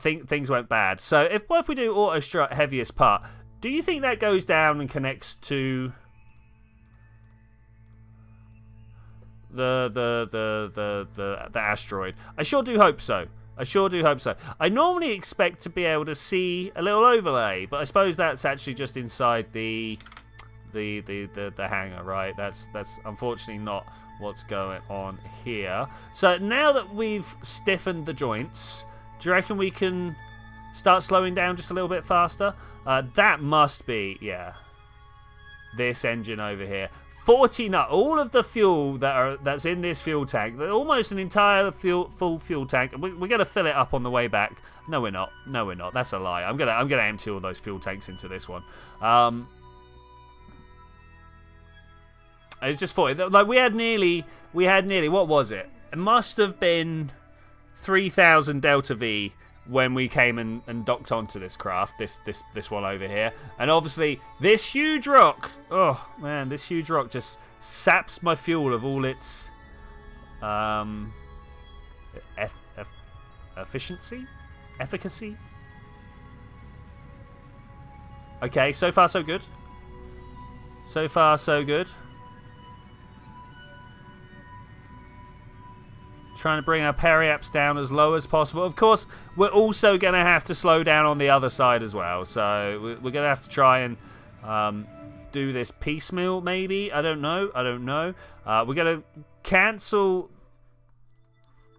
things went bad. So if we do auto strut heaviest part, do you think that goes down and connects to the asteroid? I sure do hope so. I normally expect to be able to see a little overlay, but I suppose that's actually just inside the hangar, right? That's unfortunately not what's going on here. So now that we've stiffened the joints, do you reckon we can start slowing down just a little bit faster? That must be, yeah, this engine over here. 40 nut, all of the fuel that's in this fuel tank, almost an entire full fuel tank. We're gonna fill it up on the way back. No, we're not. That's a lie. I'm gonna empty all those fuel tanks into this one. It's just 40. Like we had nearly. What was it? It must have been 3,000 Delta V when we came and docked onto this craft, this one over here. And obviously, this huge rock, oh man, this huge rock just saps my fuel of all its efficiency? Efficacy? Okay, so far so good. So far so good. Trying to bring our periaps down as low as possible. Of course, we're also going to have to slow down on the other side as well. So we're going to have to try and do this piecemeal, maybe. I don't know. We're going to cancel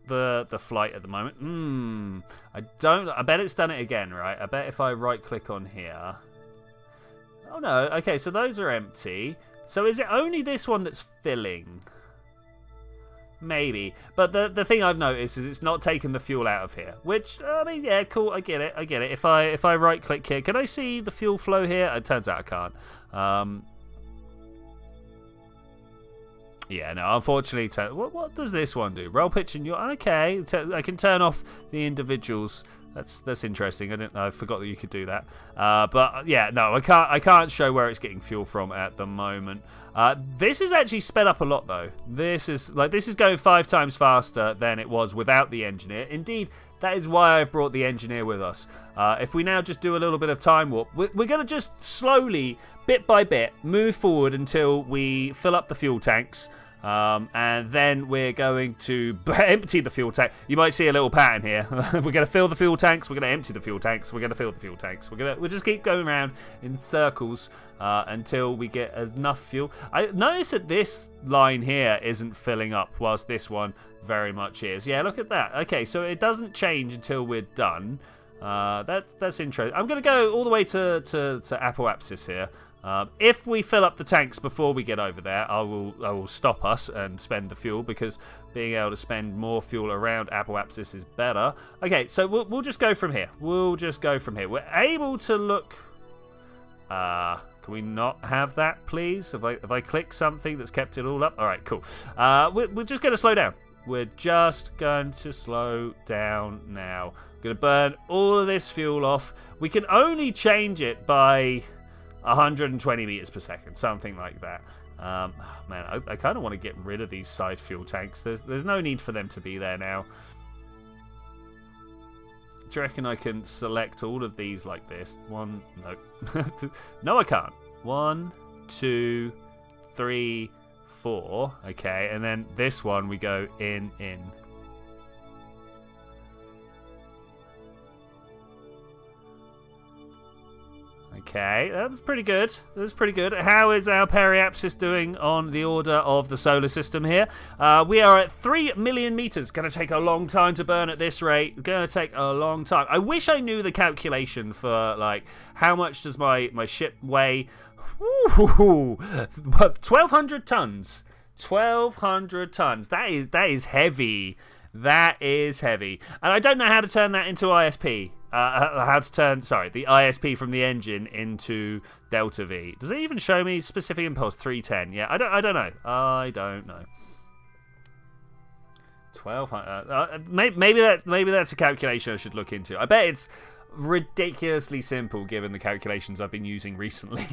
the flight at the moment. I bet it's done it again, right? I bet if I right-click on here. Oh, no. Okay, so those are empty. So is it only this one that's filling? Maybe, but the thing I've noticed is it's not taking the fuel out of here. Which, I mean, yeah, cool. I get it. If I right click here, can I see the fuel flow here? It turns out I can't. Yeah, no. Unfortunately, what does this one do? Roll pitch and you're okay. I can turn off the individuals. That's interesting. I forgot that you could do that. But yeah, no, I can't show where it's getting fuel from at the moment. This is actually sped up a lot though. This is going 5 times faster than it was without the engineer. Indeed, that is why I've brought the engineer with us. If we now just do a little bit of time warp, we're going to just slowly, bit by bit, move forward until we fill up the fuel tanks. And then we're going to empty the fuel tank. You might see a little pattern here. We're going to fill the fuel tanks. We're going to empty the fuel tanks. We're going to fill the fuel tanks. We'll just keep going around in circles until we get enough fuel. I notice that this line here isn't filling up, whilst this one very much is. Yeah, look at that. Okay, so it doesn't change until we're done. That's interesting. I'm going to go all the way to apoapsis here. If we fill up the tanks before we get over there, I will stop us and spend the fuel, because being able to spend more fuel around apoapsis is better. Okay, so we'll just go from here. We're able to look. Can we not have that, please? Have I clicked something that's kept it all up? All right, cool. We're just going to slow down. We're just going to slow down now. Going to burn all of this fuel off. We can only change it by 120 meters per second, something like that. Man, I kind of want to get rid of these side fuel tanks. There's no need for them to be there now. Do you reckon I can select all of these like this? No. No, I can't. 1, 2, 3, 4. Okay, and then this one we go in. Okay, that's pretty good. How is our periapsis doing on the order of the solar system here? We are at 3 million meters. Going to take a long time to burn at this rate. Going to take a long time. I wish I knew the calculation for, like, how much does my ship weigh? Ooh, 1,200 tons. 1,200 tons. That is heavy. That is heavy. And I don't know how to turn that into ISP. How to turn, the ISP from the engine into Delta V. Does it even show me specific impulse 310? Yeah, I don't know. 1,200. Maybe that's a calculation I should look into. I bet it's ridiculously simple given the calculations I've been using recently.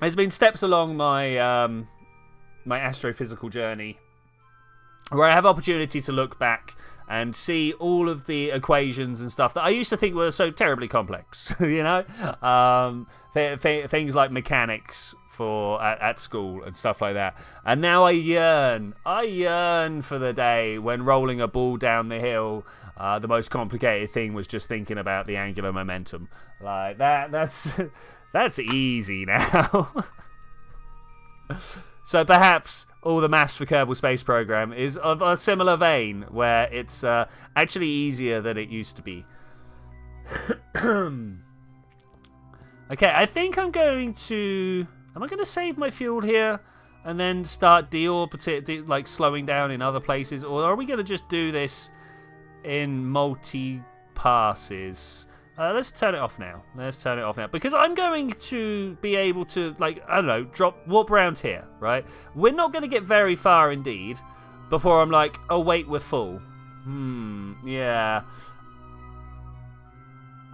there's been steps along my my astrophysical journey where I have opportunity to look back and see all of the equations and stuff that I used to think were so terribly complex. You know, things like mechanics for at school and stuff like that. And now I yearn for the day when rolling a ball down the hill, the most complicated thing was just thinking about the angular momentum. Like that's easy now. So perhaps all the maths for Kerbal Space Program is of a similar vein, where it's actually easier than it used to be. Okay, I think I'm going to... Am I going to save my fuel here and then start like slowing down in other places? Or are we going to just do this in multi-passes? Let's turn it off now. Because I'm going to be able to, like, I don't know, warp around here, right? We're not going to get very far indeed before I'm like, oh, wait, we're full. Yeah.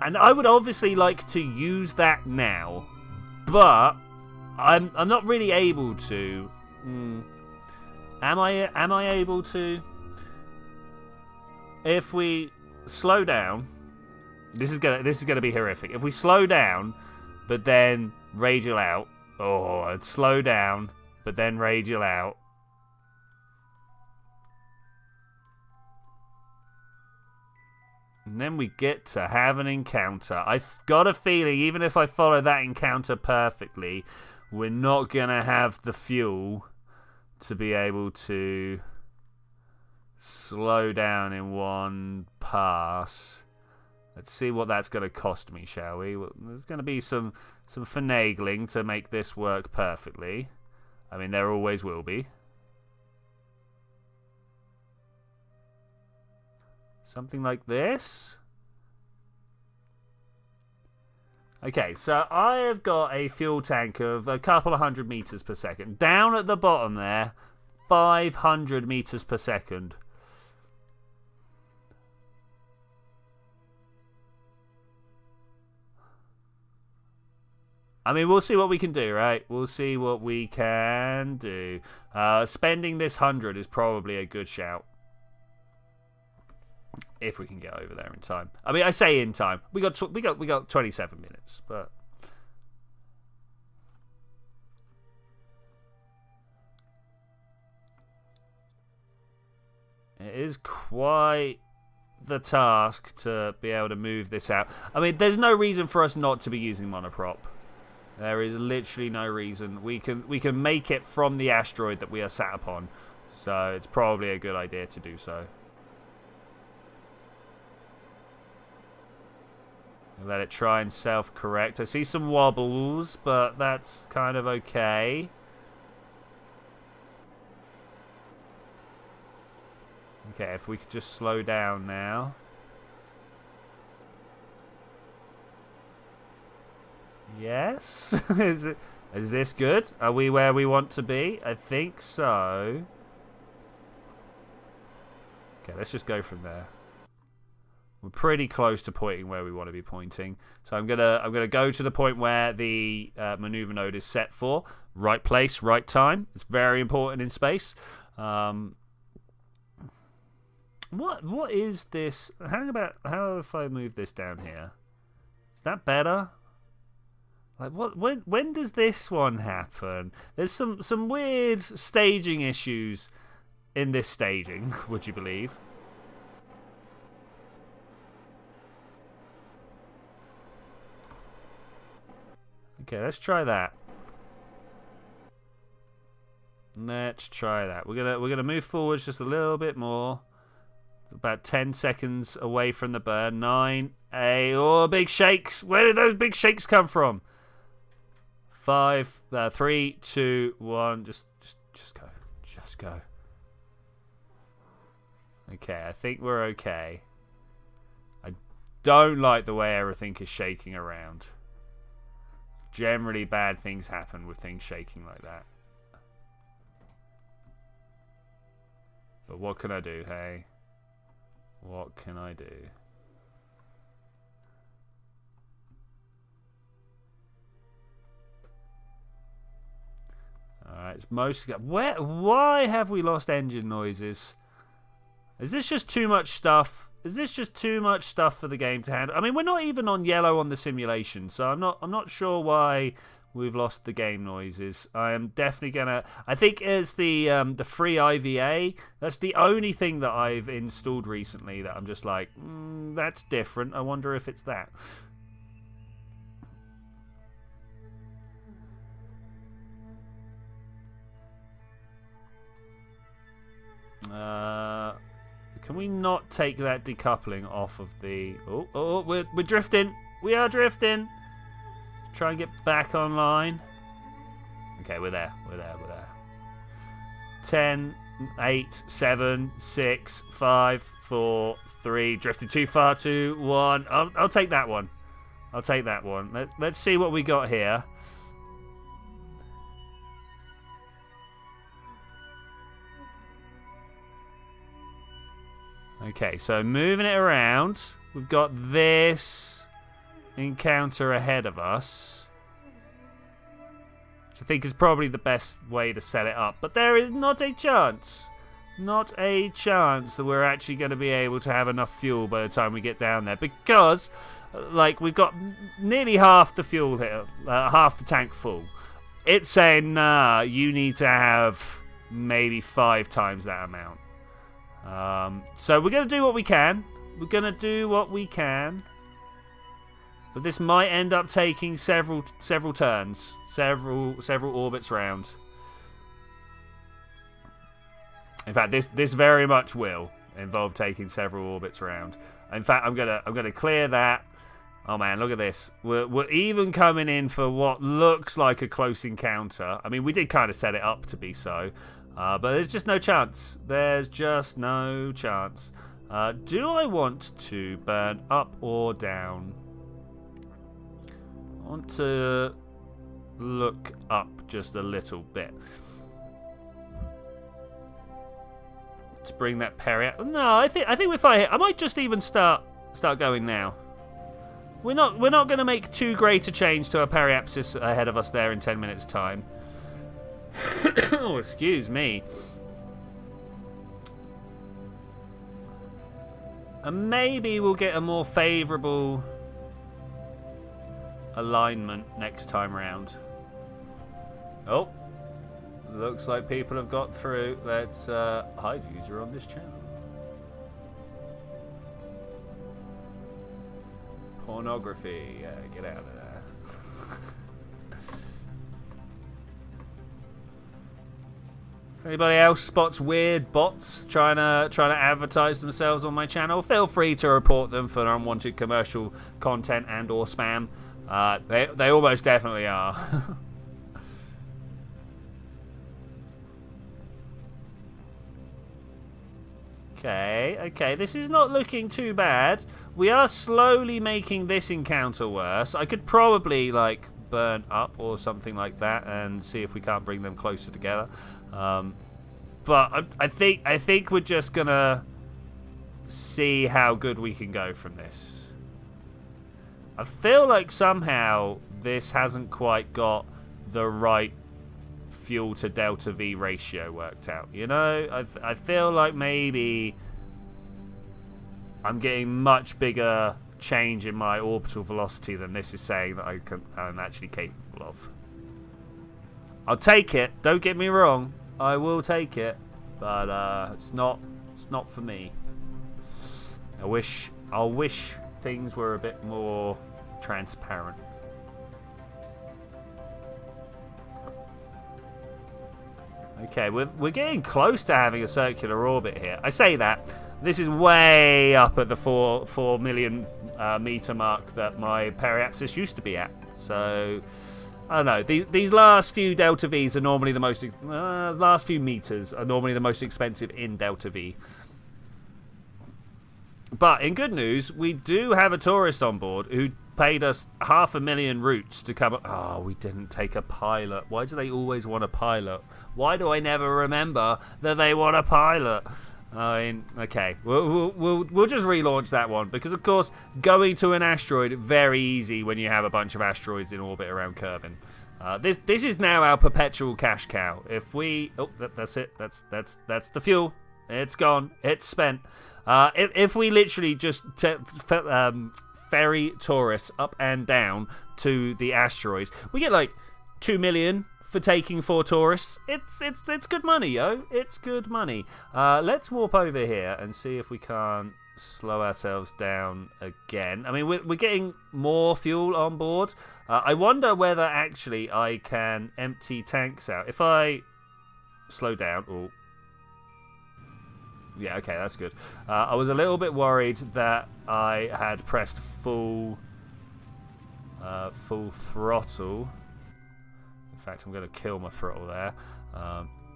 And I would obviously like to use that now, but I'm not really able to. Am I able to? If we slow down... This is gonna be horrific. If we slow down, but then radial out, I'd slow down, but then radial out. And then we get to have an encounter. I've got a feeling, even if I follow that encounter perfectly, we're not gonna have the fuel to be able to slow down in one pass. Let's see what that's going to cost me, shall we? There's going to be some finagling to make this work perfectly. I mean, there always will be. Something like this. Okay, so I have got a fuel tank of a couple of 100 meters per second. Down at the bottom there, 500 meters per second. I mean, we'll see what we can do, right? We'll see what we can do. Spending this 100 is probably a good shout. If we can get over there in time. I mean, I say in time. We got 27 minutes, but it is quite the task to be able to move this out. I mean, there's no reason for us not to be using monoprop. There is literally no reason. We can make it from the asteroid that we are sat upon. So it's probably a good idea to do so. Let it try and self-correct. I see some wobbles, but that's kind of okay. Okay, if we could just slow down now. Yes? Is this good? Are we where we want to be? I think so. Okay, let's just go from there. We're pretty close to pointing where we want to be pointing. So I'm gonna go to the point where the maneuver node is set for. Right place, right time. It's very important in space. What is this? How if I move this down here? Is that better? Like when does this one happen? There's some weird staging issues in this staging, would you believe? Okay, let's try that. Let's try that. We're gonna move forwards just a little bit more. About 10 seconds away from the burn. 9, 8, oh, big shakes. Where did those big shakes come from? 5, 3, 2, 1. Just go. Just go. Okay, I think we're okay. I don't like the way everything is shaking around. Generally, bad things happen with things shaking like that. But what can I do, hey? What can I do? it's mostly... Why have we lost engine noises? Is this just too much stuff? Is this just too much stuff for the game to handle? I mean, we're not even on yellow on the simulation, so I'm not sure why we've lost the game noises. I am definitely gonna... I think it's the free IVA. That's the only thing that I've installed recently that I'm just like, that's different. I wonder if it's that. Can we not take that decoupling off of the... Oh, we're drifting. We are drifting. Try and get back online. Okay, we're there. 10, 8, 7, 6, 5, 4, 3. Drifted too far. 2, 1. I'll take that one. Let's see what we got here. Okay, so moving it around, we've got this encounter ahead of us, which I think is probably the best way to set it up. But there is not a chance that we're actually going to be able to have enough fuel by the time we get down there, because, like, we've got nearly half the fuel here, half the tank full. It's saying, nah, you need to have maybe 5 times that amount. So we're going to do what we can. But this might end up taking several turns, several orbits round. In fact, this very much will involve taking several orbits round. In fact, I'm gonna clear that. Oh man, look at this. We're even coming in for what looks like a close encounter. I mean, we did kind of set it up to be so. But there's just no chance. Do I want to burn up or down? I want to look up just a little bit. To bring that Perry out. No, I think if I might just even start going now. We're not going to make too great a change to our periapsis ahead of us there in 10 minutes' time. Oh, excuse me. And maybe we'll get a more favourable alignment next time round. Oh, looks like people have got through. Let's hide user on this channel. Pornography. Yeah, get out of there. If anybody else spots weird bots trying to advertise themselves on my channel, feel free to report them for unwanted commercial content and or spam. They almost definitely are. Okay, this is not looking too bad. We are slowly making this encounter worse. I could probably like burn up or something like that and see if we can't bring them closer together. But I think we're just gonna see how good we can go from this. I feel like somehow this hasn't quite got the right fuel to delta V ratio worked out. You know, I feel like maybe I'm getting much bigger change in my orbital velocity than this is saying that I'm actually capable of. I'll take it. Don't get me wrong. I will take it, but it's not for me. I wish things were a bit more transparent. Okay, we're getting close to having a circular orbit here. I say that. This is way up at the 4 million meter mark that my periapsis used to be at. So, I don't know. These last few Delta Vs are normally the most... last few meters are normally the most expensive in Delta V. But in good news, we do have a tourist on board who paid us 500,000 roots to come... Oh, we didn't take a pilot. Why do they always want a pilot? Why do I never remember that they want a pilot? I mean, okay, we'll just relaunch that one because, of course, going to an asteroid very easy when you have a bunch of asteroids in orbit around Kerbin. This is now our perpetual cash cow. If we... Oh, that's it. That's the fuel. It's gone. It's spent. If we literally just ferry tourists up and down to the asteroids, we get like 2 million for taking 4 tourists. It's good money, yo. It's good money. Let's warp over here and see if we can't slow ourselves down again. I mean, we're getting more fuel on board. I wonder whether actually I can empty tanks out. If I slow down... Oh. Yeah, okay, that's good. I was a little bit worried that I had pressed full throttle. In fact, I'm going to kill my throttle there.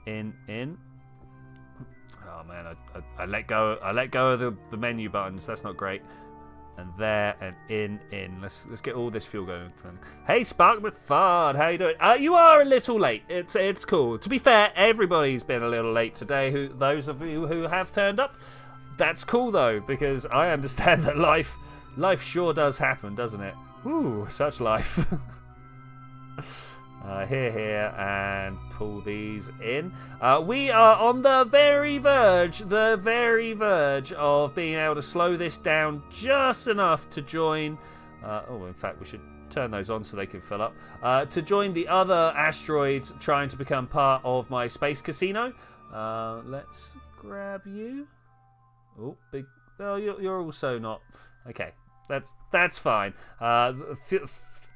In. Oh man, I let go. I let go of the menu buttons. That's not great. And there and in. Let's get all this fuel going. Hey, Spark McFard, how you doing? You are a little late. It's cool. To be fair, everybody's been a little late today. Those of you who have turned up, that's cool though, because I understand that life sure does happen, doesn't it? Ooh, such life. Here, and pull these in. We are on the very verge of being able to slow this down just enough to join... in fact, we should turn those on so they can fill up. To join the other asteroids trying to become part of my space casino. Let's grab you. Oh, big... Oh, you're also not... Okay, that's fine.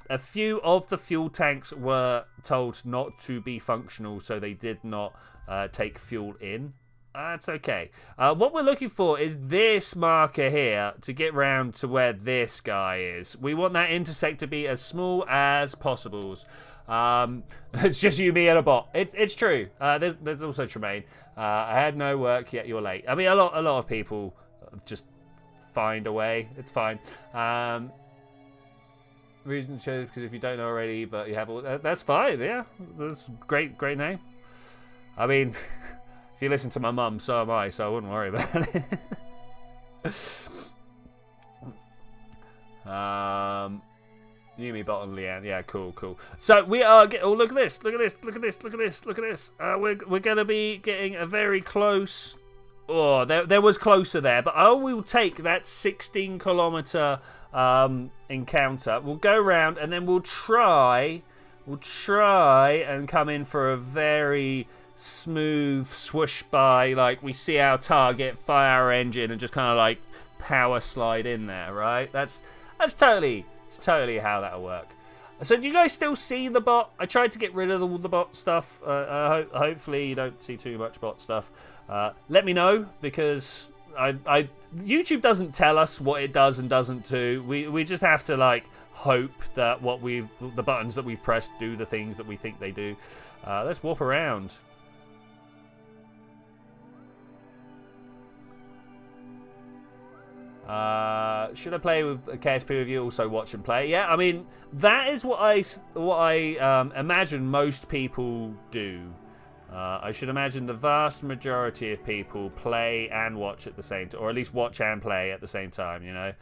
A few of the fuel tanks were told not to be functional, so they did not take fuel in. That's okay. What we're looking for is this marker here to get round to where this guy is. We want that intersect to be as small as possible. It's just you, me, and a bot. It's true. There's also Tremaine. I had no work yet. You're late. I mean, a lot of people just find a way. It's fine. Reason to choose because if you don't know already, but you have all that's fine. Yeah, that's great name. I mean, if you listen to my mum, so am I, so I wouldn't worry about it. Yumi, Bot, and Leanne. Yeah, cool. So we are oh, look at this. We're gonna be getting a very close. Oh, there was closer there, but I will take that 16-kilometer encounter. We'll go around and then we'll try and come in for a very smooth swoosh by. Like we see our target, fire our engine, and just kind of like power slide in there. Right? That's totally how that'll work. So do you guys still see the bot? I tried to get rid of all the bot stuff. Hopefully you don't see too much bot stuff. Let me know, because YouTube doesn't tell us what it does and doesn't do. We just have to like hope that the buttons that we've pressed do the things that we think they do. Let's warp around. Should I play with a KSP with you? Also watch and play. Yeah, I mean that is what I imagine most people do. I should imagine the vast majority of people play and watch at the same time, or at least watch and play at the same time. You know,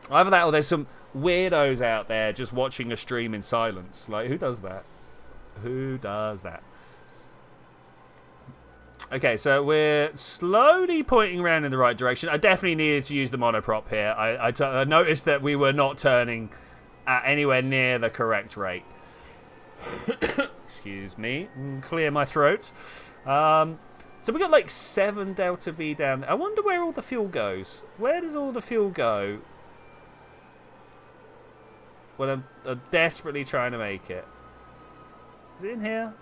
either that or there's some weirdos out there just watching a stream in silence. Like, who does that? Who does that? Okay, so we're slowly pointing around in the right direction. I definitely needed to use the monoprop here. I noticed that we were not turning at anywhere near the correct rate. Excuse me. Clear my throat. So we got like 7 Delta V down there. I wonder where all the fuel goes. Where does all the fuel go? Well, I'm desperately trying to make it. Is it in here?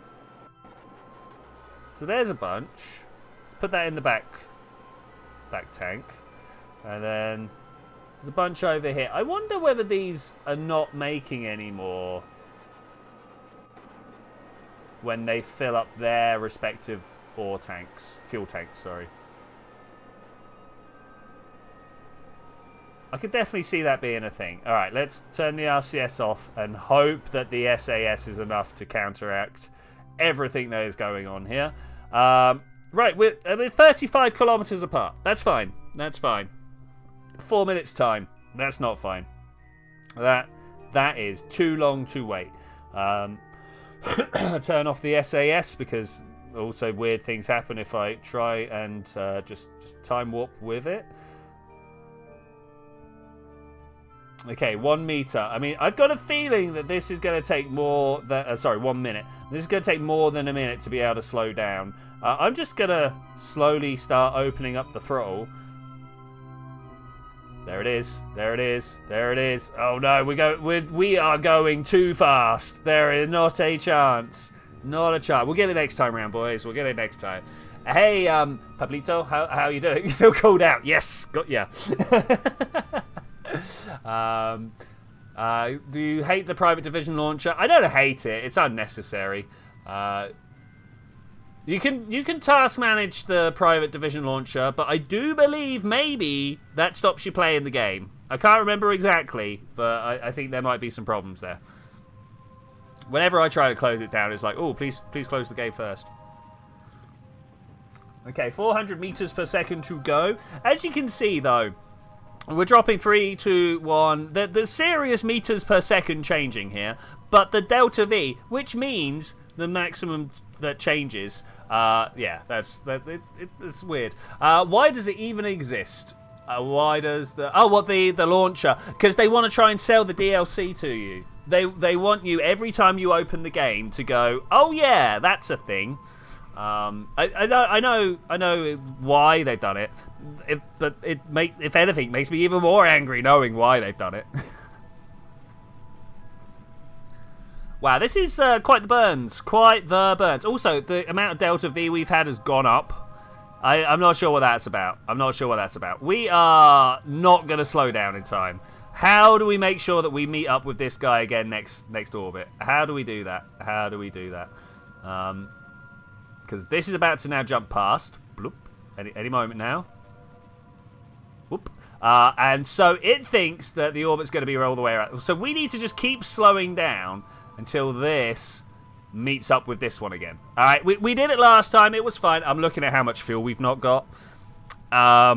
So there's a bunch. Let's put that in the back tank. And then there's a bunch over here. I wonder whether these are not making any more when they fill up their respective fuel tanks, sorry. I could definitely see that being a thing. Alright, let's turn the RCS off and hope that the SAS is enough to counteract everything that is going on here. Right, we're 35 kilometers apart. That's fine. 4 minutes time. That's not fine. That That is too long to wait. Turn off the SAS because also weird things happen if I try and just time warp with it. Okay, 1 meter. I mean, I've got a feeling that this is going to take more than... sorry, 1 minute. This is going to take more than a minute to be able to slow down. I'm just going to slowly start opening up the throttle. There it is. There it is. There it is. Oh no, we are going too fast. There is not a chance. Not a chance. We'll get it next time round, boys. We'll get it next time. Hey, Pablito, how are you doing? You feel called out? Yes, got ya. Do you hate the private division launcher? I don't hate it. It's unnecessary. You can task manage the private division launcher, but I do believe maybe that stops you playing the game. I can't remember exactly, but I think there might be some problems there. Whenever I try to close it down, it's like, oh, please close the game first. Okay, 400 meters per second to go. As you can see, though, we're dropping 3, 2, 1. The serious meters per second changing here, but the delta V, which means the maximum that changes, yeah, that's weird. Why does it even exist? Why does the launcher? Because they want to try and sell the DLC to you. They want you every time you open the game to go, oh yeah, that's a thing. I know why they've done it, but if anything, makes me even more angry knowing why they've done it. Wow, this is quite the burns. Quite the burns. Also, the amount of Delta V we've had has gone up. I'm not sure what that's about. We are not going to slow down in time. How do we make sure that we meet up with this guy again next orbit? How do we do that? Because this is about to now jump past. Bloop. Any moment now. Whoop. And so it thinks that the orbit's going to be all the way around. So we need to just keep slowing down until this meets up with this one again. All right, we did it last time. It was fine. I'm looking at how much fuel we've not got. I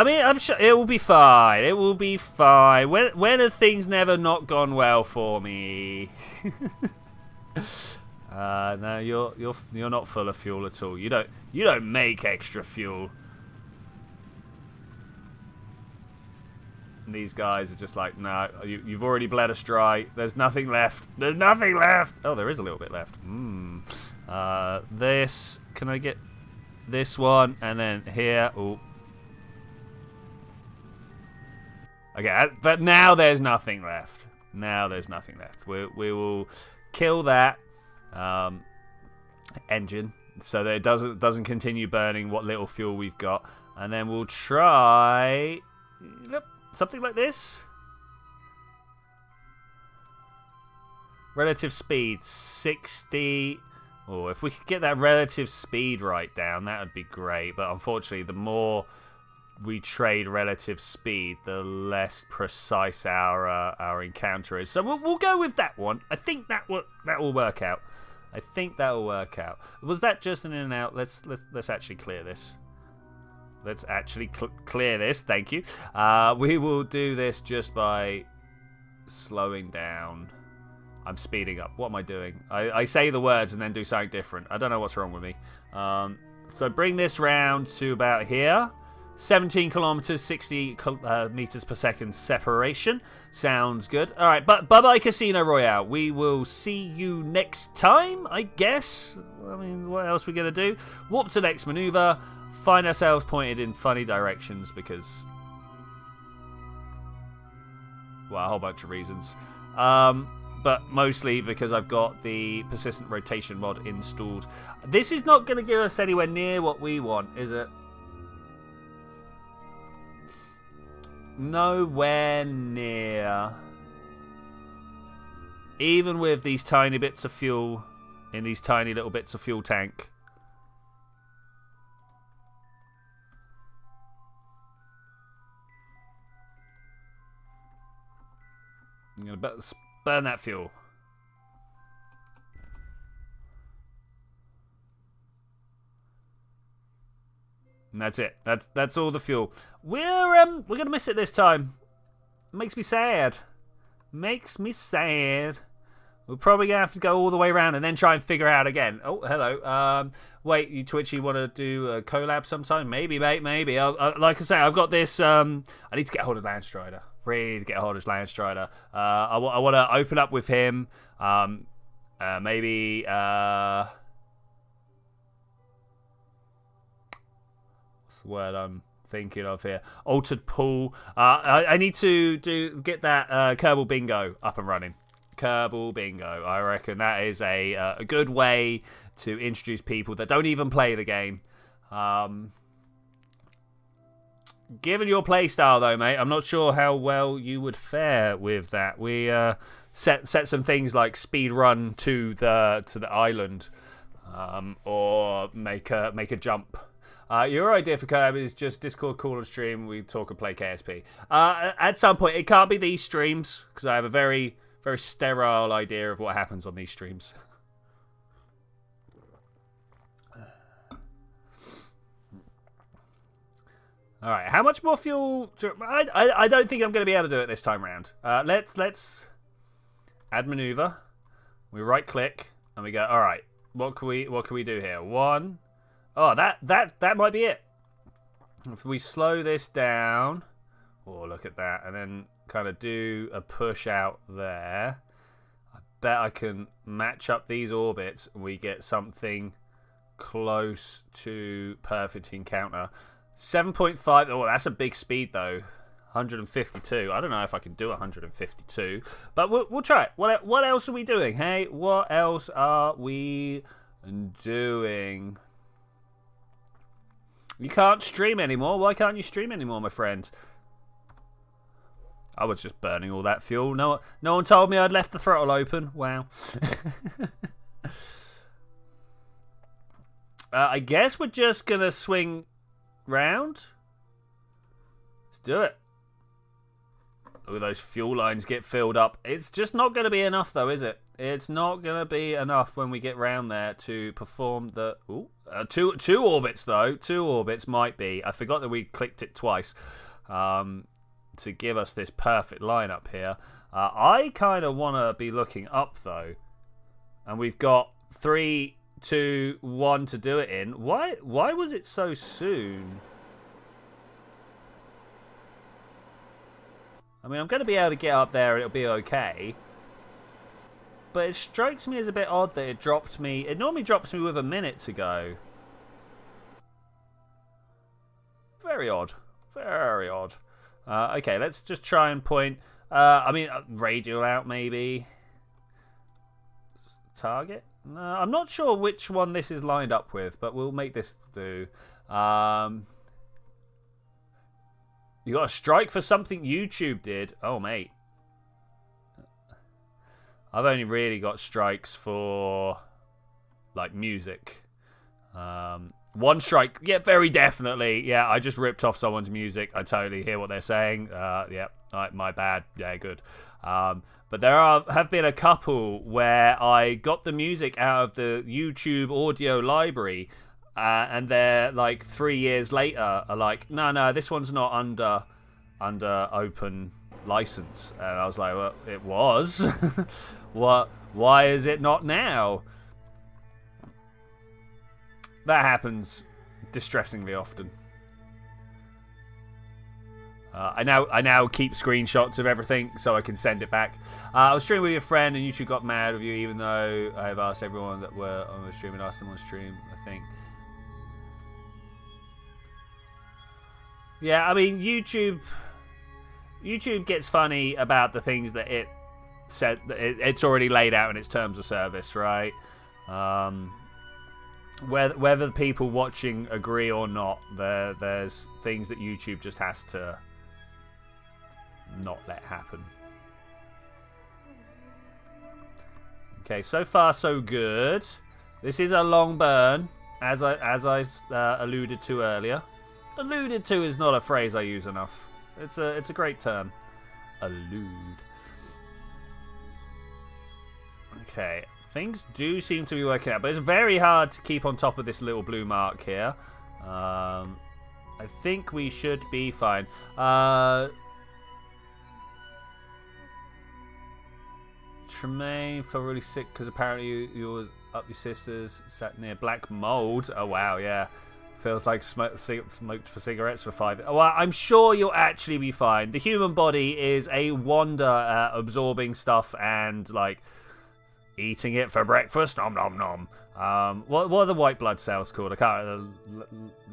mean, I'm sure it will be fine. It will be fine. When have things never not gone well for me? No, you're not full of fuel at all. You don't make extra fuel. And these guys are just like, no, you've already bled us dry. There's nothing left. There's nothing left. Oh, there is a little bit left. This. Can I get this one? And then here. Oh. Okay, but now there's nothing left. We will kill that engine so that it doesn't continue burning what little fuel we've got, and then we'll try something like this. Relative speed 60. Oh, if we could get that relative speed right down, that would be great. But unfortunately, the more we trade relative speed, the less precise our encounter is. So we'll go with that one. I think that will work out. Was that just an in and out? Let's actually clear this. Let's actually clear this. Thank you. We will do this just by slowing down. I'm speeding up. What am I doing? I say the words and then do something different. I don't know what's wrong with me. So bring this round to about here. 17 kilometers, 60 meters per second separation. Sounds good. All right, but bye-bye Casino Royale. We will see you next time, I guess. I mean, what else are we going to do? Warp to next maneuver. Find ourselves pointed in funny directions because... well, a whole bunch of reasons. But mostly because I've got the persistent rotation mod installed. This is not going to give us anywhere near what we want, is it? Nowhere near. Even with these tiny bits of fuel in these tiny little bits of fuel tank. I'm going to burn that fuel. And that's it. That's all the fuel. We're gonna miss it this time. It makes me sad. Makes me sad. We're probably going to have to go all the way around and then try and figure out again. Oh, hello. Wait, you Twitchy want to do a collab sometime? Maybe, mate, maybe. Like I say, I've got this... I need to get a hold of Landstrider. Really to get a hold of Landstrider. I want to open up with him. Maybe... what's the word I'm thinking of here? Altered Pool. I need to get that Kerbal Bingo up and running. Kerbal Bingo. I reckon that is a good way to introduce people that don't even play the game. Given your playstyle, though, mate, I'm not sure how well you would fare with that. We set some things like speed run to the island, or make a jump. Your idea for collab is just Discord call and stream. We talk and play KSP. At some point, it can't be these streams because I have a very sterile idea of what happens on these streams. All right, how much more fuel? I don't think I'm going to be able to do it this time round. Let's add maneuver. We right click and we go. All right, what can we do here? One. Oh, that might be it. If we slow this down, oh look at that, and then kind of do a push out there. I bet I can match up these orbits and we get something close to perfect encounter. 7.5. Oh, that's a big speed though. 152. I don't know if I can do 152, but we'll try it. What else are we doing? Hey, what else are we doing? You can't stream anymore. Why can't you stream anymore, my friend? I was just burning all that fuel. No one told me I'd left the throttle open. Wow. I guess we're just going to swing round. Let's do it. Look at those fuel lines get filled up. It's just not going to be enough, though, is it? It's not going to be enough when we get round there to perform the... Ooh, two orbits, though. 2 orbits might be. I forgot that we clicked it twice. To give us this perfect lineup here. I kind of want to be looking up, though. And we've got 3, 2, 1 to do it in. Why was it so soon? I mean, I'm going to be able to get up there and it'll be okay. But it strikes me as a bit odd that it dropped me... It normally drops me with a minute to go. Very odd. Very odd. Okay, let's just try and point... I mean, radial out maybe. Target? No, I'm not sure which one this is lined up with, but we'll make this do. You got a strike for something YouTube did? Oh, mate. I've only really got strikes for, like, music. One strike. Yeah, very definitely. Yeah, I just ripped off someone's music. I totally hear what they're saying. Yeah, my bad. Yeah, good. But there have been a couple where I got the music out of the YouTube audio library, and they're like 3 years later are like, no, this one's not under open license. And I was like, well, it was. What? Why is it not now? That happens distressingly often. I now keep screenshots of everything so I can send it back. I was streaming with your friend and YouTube got mad with you, even though I've asked everyone that were on the stream and asked them on stream, I think. Yeah, I mean, YouTube gets funny about the things that it said that it's already laid out in its terms of service, right? Whether the people watching agree or not, there's things that YouTube just has to not let happen. Okay, so far so good. This is a long burn, as I alluded to earlier. Alluded to is not a phrase I use enough. It's a great term. Allude. Okay, things do seem to be working out, but it's very hard to keep on top of this little blue mark here. I think we should be fine. Tremaine felt really sick because apparently you were up your sisters, sat near black mold. Oh wow, yeah. Feels like smoked for cigarettes for 5. Well, I'm sure you'll actually be fine. The human body is a wonder at absorbing stuff and like eating it for breakfast. Nom nom nom. What are the white blood cells called? I can't.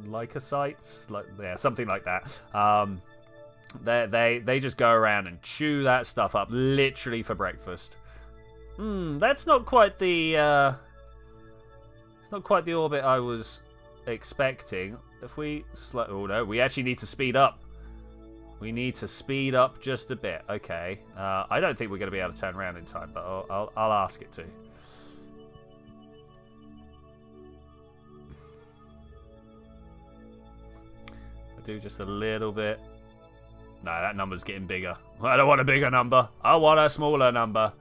Leukocytes, yeah, something like that. They just go around and chew that stuff up literally for breakfast. That's not quite the orbit I was expecting. If we oh no, we actually need to speed up. We need to speed up just a bit. Okay. I don't think we're going to be able to turn around in time, but I'll ask it to. I do just a little bit. No, that number's getting bigger. I don't want a bigger number. I want a smaller number.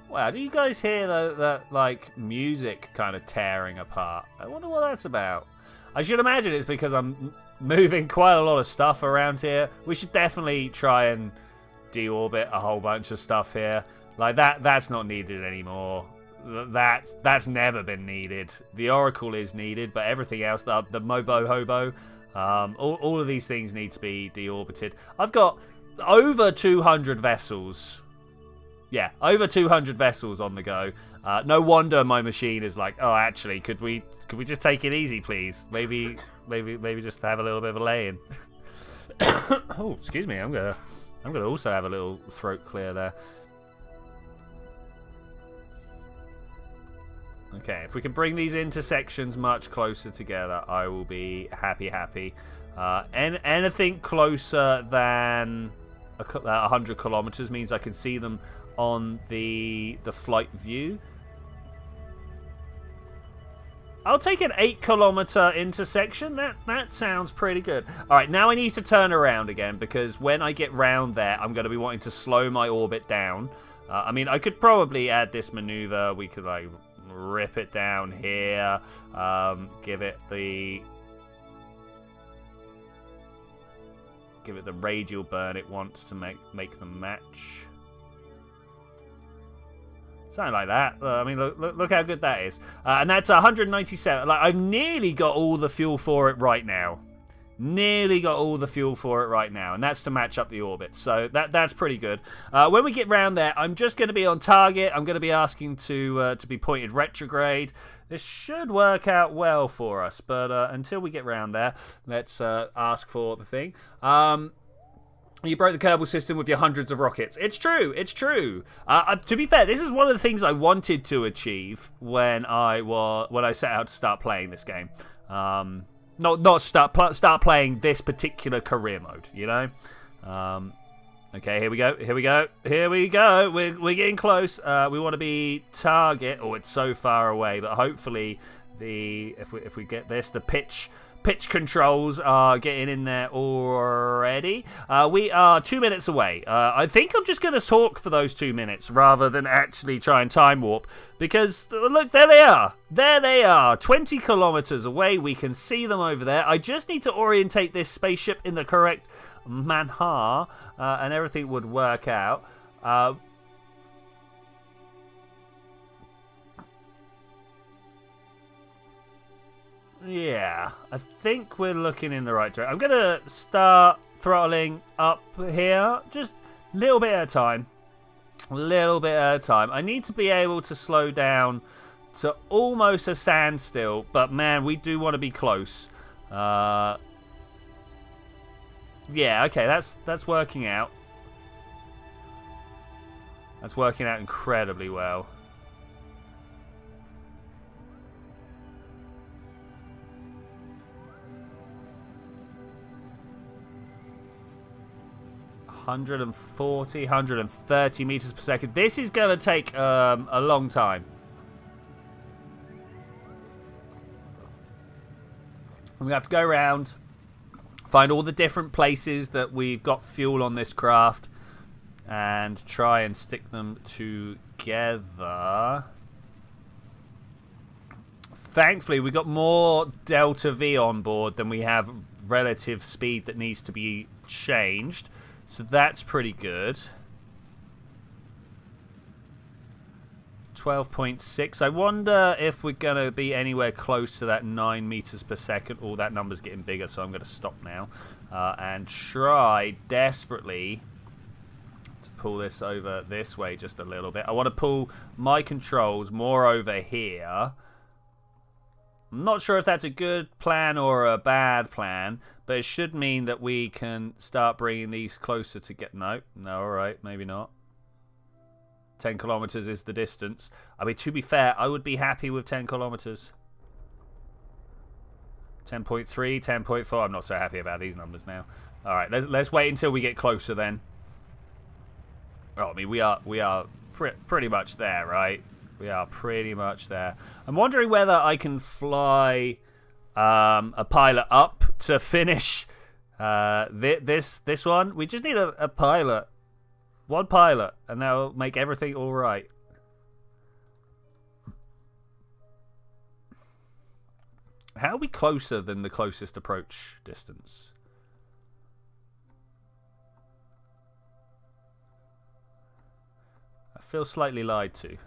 Wow, do you guys hear that like music kind of tearing apart? I wonder what that's about. I should imagine it's because I'm moving quite a lot of stuff around here. We should definitely try and deorbit a whole bunch of stuff here. Like that's not needed anymore. That's never been needed. The Oracle is needed, but everything else, the Mobo Hobo, all of these things need to be deorbited. I've got over 200 vessels. Yeah, over 200 vessels on the go. No wonder my machine is like, oh, actually, could we just take it easy, please? Maybe just have a little bit of a lay-in. Oh, excuse me. I'm gonna also have a little throat clear there. Okay, if we can bring these intersections much closer together, I will be happy. Anything closer than 100 kilometers means I can see them on the flight view. I'll take an 8-kilometer intersection. That sounds pretty good. All right, now I need to turn around again because when I get round there, I'm going to be wanting to slow my orbit down. I mean, I could probably add this maneuver. We could like rip it down here. Give it the radial burn it wants to make them match. Something like that. I mean, look how good that is. And that's 197. Like, I've nearly got all the fuel for it right now. Nearly got all the fuel for it right now. And that's to match up the orbit. So that's pretty good. When we get round there, I'm just going to be on target. I'm going to be asking to be pointed retrograde. This should work out well for us. But until we get round there, let's ask for the thing. You broke the Kerbal system with your hundreds of rockets. It's true. It's true. To be fair, this is one of the things I wanted to achieve when I set out to start playing this game. Not start playing this particular career mode. You know. Okay, here we go. We're getting close. We want to be target. Oh, it's so far away, but hopefully if we get this, the pitch controls are getting in there already. We are 2 minutes away. I think I'm just going to talk for those 2 minutes rather than actually try and time warp. Because, look, there they are. There they are. 20 kilometers away. We can see them over there. I just need to orientate this spaceship in the correct manner, and everything would work out. Yeah, I think we're looking in the right direction. I'm going to start throttling up here, just a little bit at a time. I need to be able to slow down to almost a standstill, but man, we do want to be close. Yeah, okay, that's working out. That's working out incredibly well. (140, 130 meters per second). This is going to take a long time. We have to go around, find all the different places that we've got fuel on this craft, and try and stick them together. thankfully, we got more delta V on board than we have relative speed that needs to be changed. So that's pretty good. 12.6. I wonder if we're going to be anywhere close to that 9 meters per second. Oh, that number's getting bigger, so I'm going to stop now. And try desperately to pull this over this way just a little bit. I want to pull my controls more over here. I'm not sure if that's a good plan or a bad plan, but it should mean that we can start bringing these closer to get... No, alright, maybe not. 10 kilometers is the distance. I mean, to be fair, I would be happy with 10 kilometers. 10.3, 10.4. I'm not so happy about these numbers now. Alright, let's wait until we get closer then. Oh, I mean, we are pretty much there, right? We are pretty much there. I'm wondering whether I can fly a pilot up to finish this one. We just need a pilot. One pilot, and that'll make everything all right. How are we closer than the closest approach distance? I feel slightly lied to.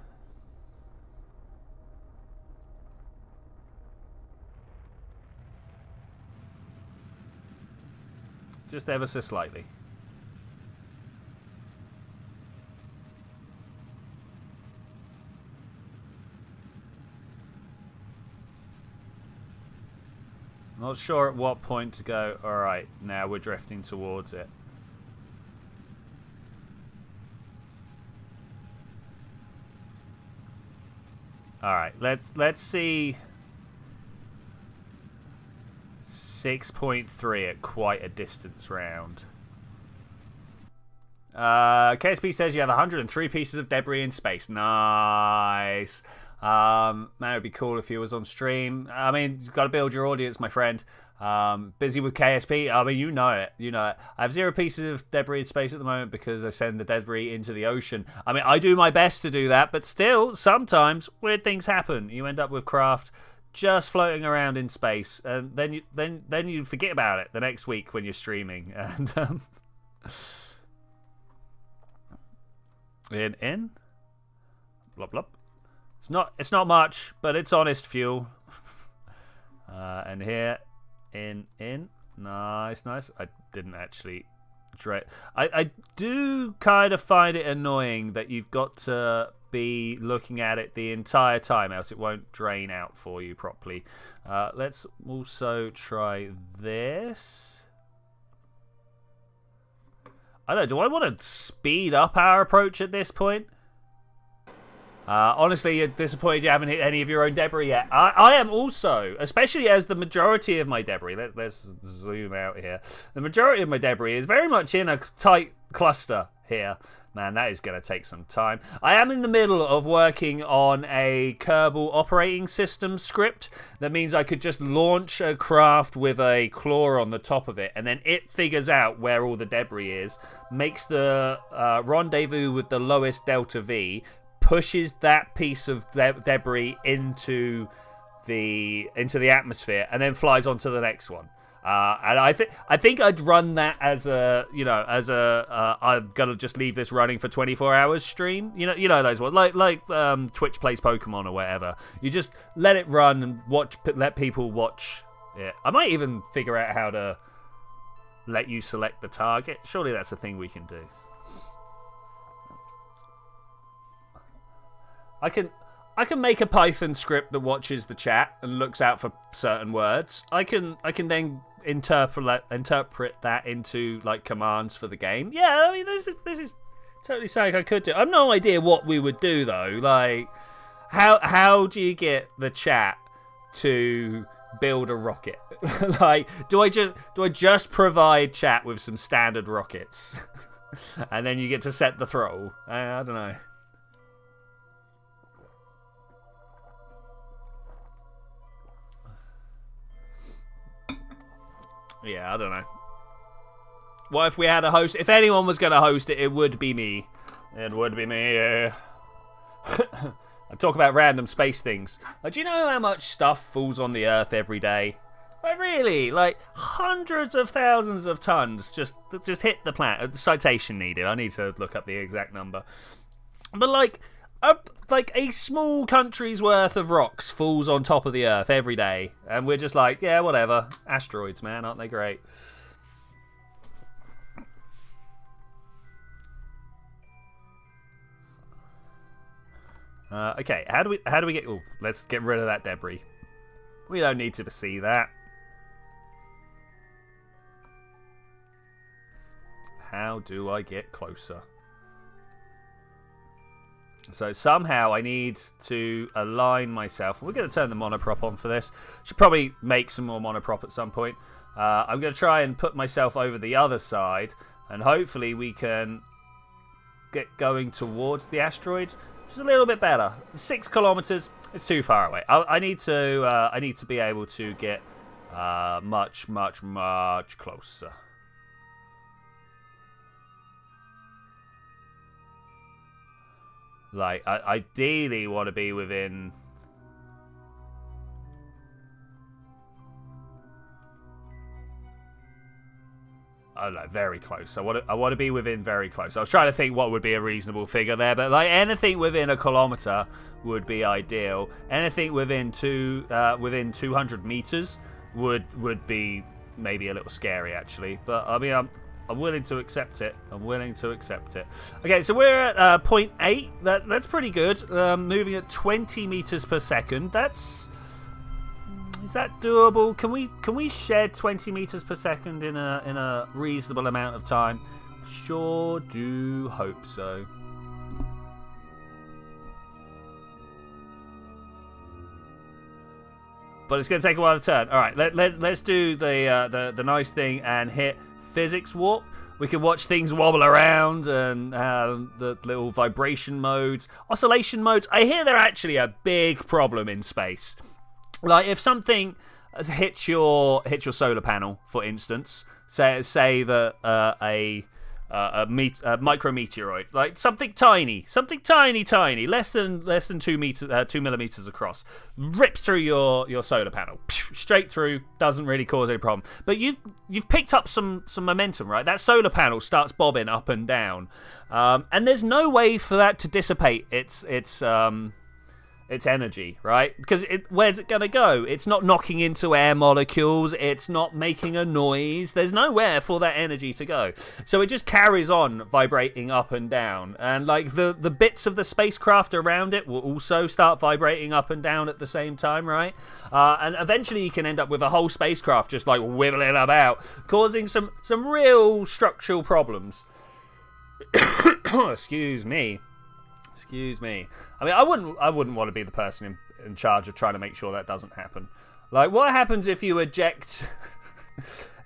Just ever so slightly. Not sure at what point to go. Alright, now we're drifting towards it. Alright, let's see 6.3 at quite a distance round. KSP says you have 103 pieces of debris in space. Nice. Man, it'd be cool if he was on stream. I mean, you've got to build your audience, my friend. Busy with KSP. I mean, you know it. You know it. I have 0 pieces of debris in space at the moment because I send the debris into the ocean. I mean, I do my best to do that, but still, sometimes weird things happen. You end up with craft just floating around in space, and then you forget about it the next week when you're streaming. And in blop blop. It's not much, but it's honest fuel. And here, in, nice. I didn't actually I do kind of find it annoying that you've got to be looking at it the entire time, else it won't drain out for you properly. Let's also try this. I don't know, do I want to speed up our approach at this point? Honestly, you're disappointed you haven't hit any of your own debris yet. I am also, especially as the majority of my debris, let's zoom out here. The majority of my debris is very much in a tight cluster here. Man, that is going to take some time. I am in the middle of working on a Kerbal operating system script. That means I could just launch a craft with a claw on the top of it, and then it figures out where all the debris is, makes the rendezvous with the lowest delta V, pushes that piece of debris into the atmosphere, and then flies on to the next one. And I think I'd run that as a I'm gonna just leave this running for 24 hours stream. You know those ones like Twitch plays Pokemon or whatever. You just let it run and let people watch it. I might even figure out how to let you select the target. Surely that's a thing we can do. I can make a Python script that watches the chat and looks out for certain words. I can then interpret that into like commands for the game. Yeah, I mean this is totally something I could do. I've no idea what we would do though. Like how do you get the chat to build a rocket? Like do I just provide chat with some standard rockets and then you get to set the throttle? I don't know. Yeah, I don't know. What if we had a host? If anyone was going to host it, it would be me. It would be me. I I talk about random space things. Do you know how much stuff falls on the Earth every day? Like really, like hundreds of thousands of tons just hit the planet. Citation needed. I need to look up the exact number. But like a small country's worth of rocks falls on top of the Earth every day, and we're just like, yeah, whatever. Asteroids, man, aren't they great? Okay, how do we get? Oh, let's get rid of that debris. We don't need to see that. How do I get closer? So somehow I need to align myself. We're going to turn the monoprop on for this. Should probably make some more monoprop at some point. I'm going to try and put myself over the other side, and hopefully we can get going towards the asteroid. Just a little bit better. 6 kilometers. It's too far away. I need to be able to get much closer. Like, I ideally want to be within. I don't know, very close. I want to be within very close. I was trying to think what would be a reasonable figure there, but like anything within a kilometer would be ideal. Anything within 200 meters would be maybe a little scary actually. But I mean, I'm willing to accept it. Okay, so we're at 0.8. That's pretty good. Moving at 20 meters per second. Is that doable? Can we shed 20 meters per second in a reasonable amount of time? Sure do hope so. But it's going to take a while to turn. All right, let's do the nice thing and hit physics warp. We can watch things wobble around and the little vibration modes, oscillation modes. I hear they're actually a big problem in space. Like if something hits your solar panel, for instance, say that a micrometeoroid, like something tiny, less than 2 millimeters across, rips through your solar panel, straight through, doesn't really cause any problem. But you've picked up some momentum, right? That solar panel starts bobbing up and down, and there's no way for that to dissipate its energy, right? Because where's it going to go? It's not knocking into air molecules. It's not making a noise. There's nowhere for that energy to go. So it just carries on vibrating up and down. And like the bits of the spacecraft around it will also start vibrating up and down at the same time, right? And eventually you can end up with a whole spacecraft just like wibbling about, causing some real structural problems. Excuse me. I mean, I wouldn't want to be the person in charge of trying to make sure that doesn't happen. Like, what happens if you eject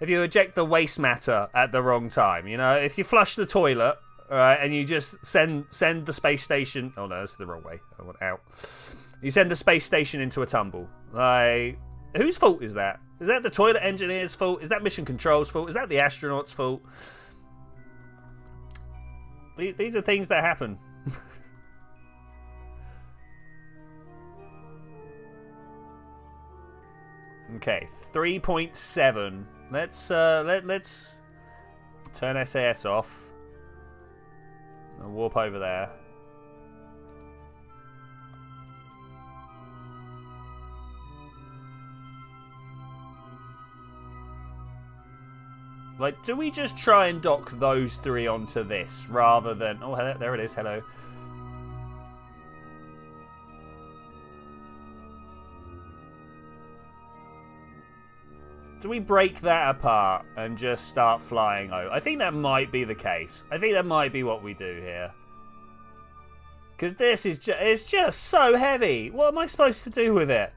the waste matter at the wrong time? You know, if you flush the toilet, right, and you just send the space station. Oh no, that's the wrong way. I went out. You send the space station into a tumble. Like, whose fault is that? Is that the toilet engineer's fault? Is that mission control's fault? Is that the astronauts' fault? These are things that happen. Okay, 3.7. Let's turn SAS off. I'll warp over there. Like, do we just try and dock those three onto this rather than... Oh, there it is. Hello. Do we break that apart and just start flying over? I think that might be the case. I think that might be what we do here. Because this is it's just so heavy. What am I supposed to do with it?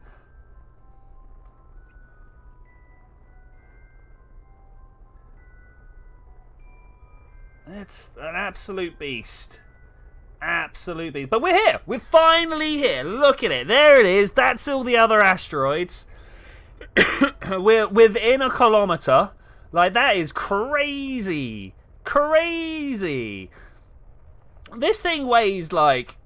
It's an absolute beast. Absolute beast. But we're here. We're finally here. Look at it. There it is. That's all the other asteroids. We're within a kilometer. Like, that is crazy. Crazy. This thing weighs like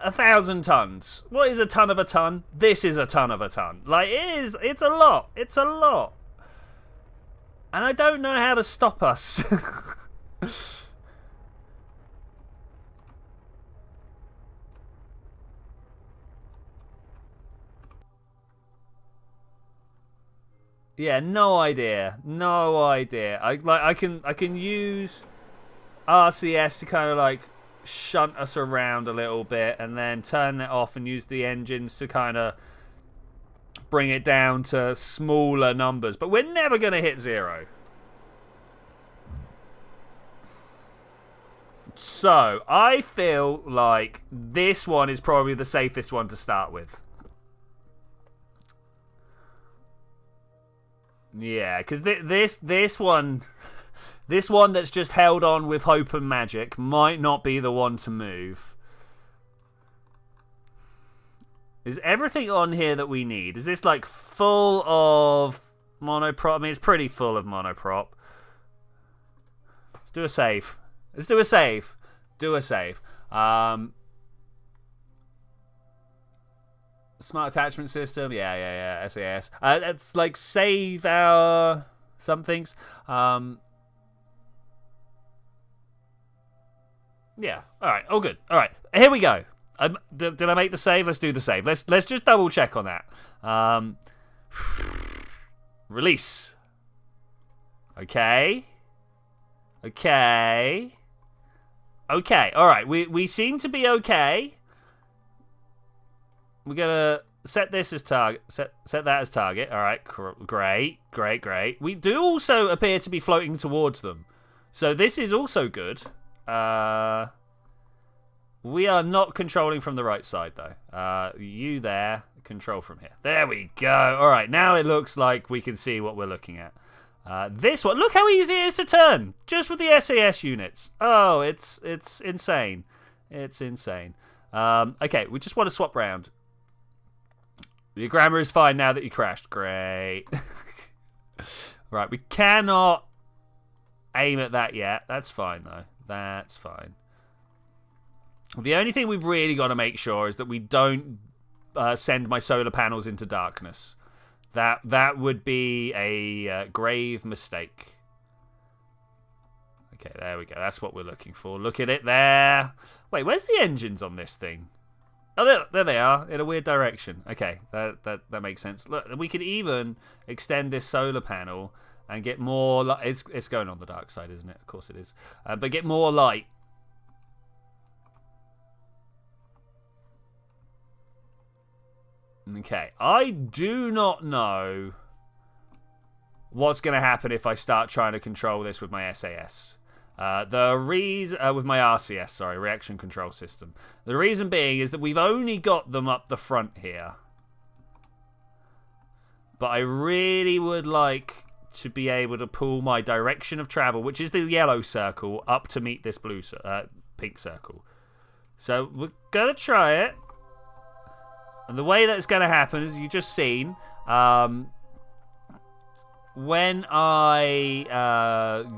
1,000 tons. What is a ton of a ton? This is a ton of a ton. Like, it is. It's a lot. It's a lot. And I don't know how to stop us. Yeah, no idea. No idea. I can use RCS to kind of like shunt us around a little bit and then turn it off and use the engines to kind of bring it down to smaller numbers. But we're never going to hit 0. So, I feel like this one is probably the safest one to start with. Yeah, because this one that's just held on with hope and magic might not be the one to move. Is everything on here that we need? Is this like full of monoprop? I mean, it's pretty full of monoprop. Let's do a save. Let's do a save. Do a save. Smart attachment system, yeah, SAS. It's like save our some things. Yeah, all right, all good. All right, here we go. Did I make the save? Let's do the save. Let's just double check on that. Release. Okay. All right. We seem to be okay. We're gonna set this as target. Set that as target. All right, great. We do also appear to be floating towards them, so this is also good. We are not controlling from the right side though. You there? Control from here. There we go. All right, now it looks like we can see what we're looking at. This one. Look how easy it is to turn just with the SAS units. Oh, it's insane. It's insane. Okay, we just want to swap round. Your grammar is fine now that you crashed. Great. Right, we cannot aim at that yet. That's fine, though. That's fine. The only thing we've really got to make sure is that we don't send my solar panels into darkness. That would be a grave mistake. Okay, there we go. That's what we're looking for. Look at it there. Wait, where's the engines on this thing? Oh, there they are, in a weird direction. Okay, that makes sense. Look, we could even extend this solar panel and get more light. It's going on the dark side, isn't it? Of course it is. But get more light. Okay, I do not know what's going to happen if I start trying to control this with my SAS. With my RCS, sorry, reaction control system. The reason being is that we've only got them up the front here. But I really would like to be able to pull my direction of travel, which is the yellow circle, up to meet this pink circle. So we're going to try it. And the way that it's going to happen is, you just seen, when I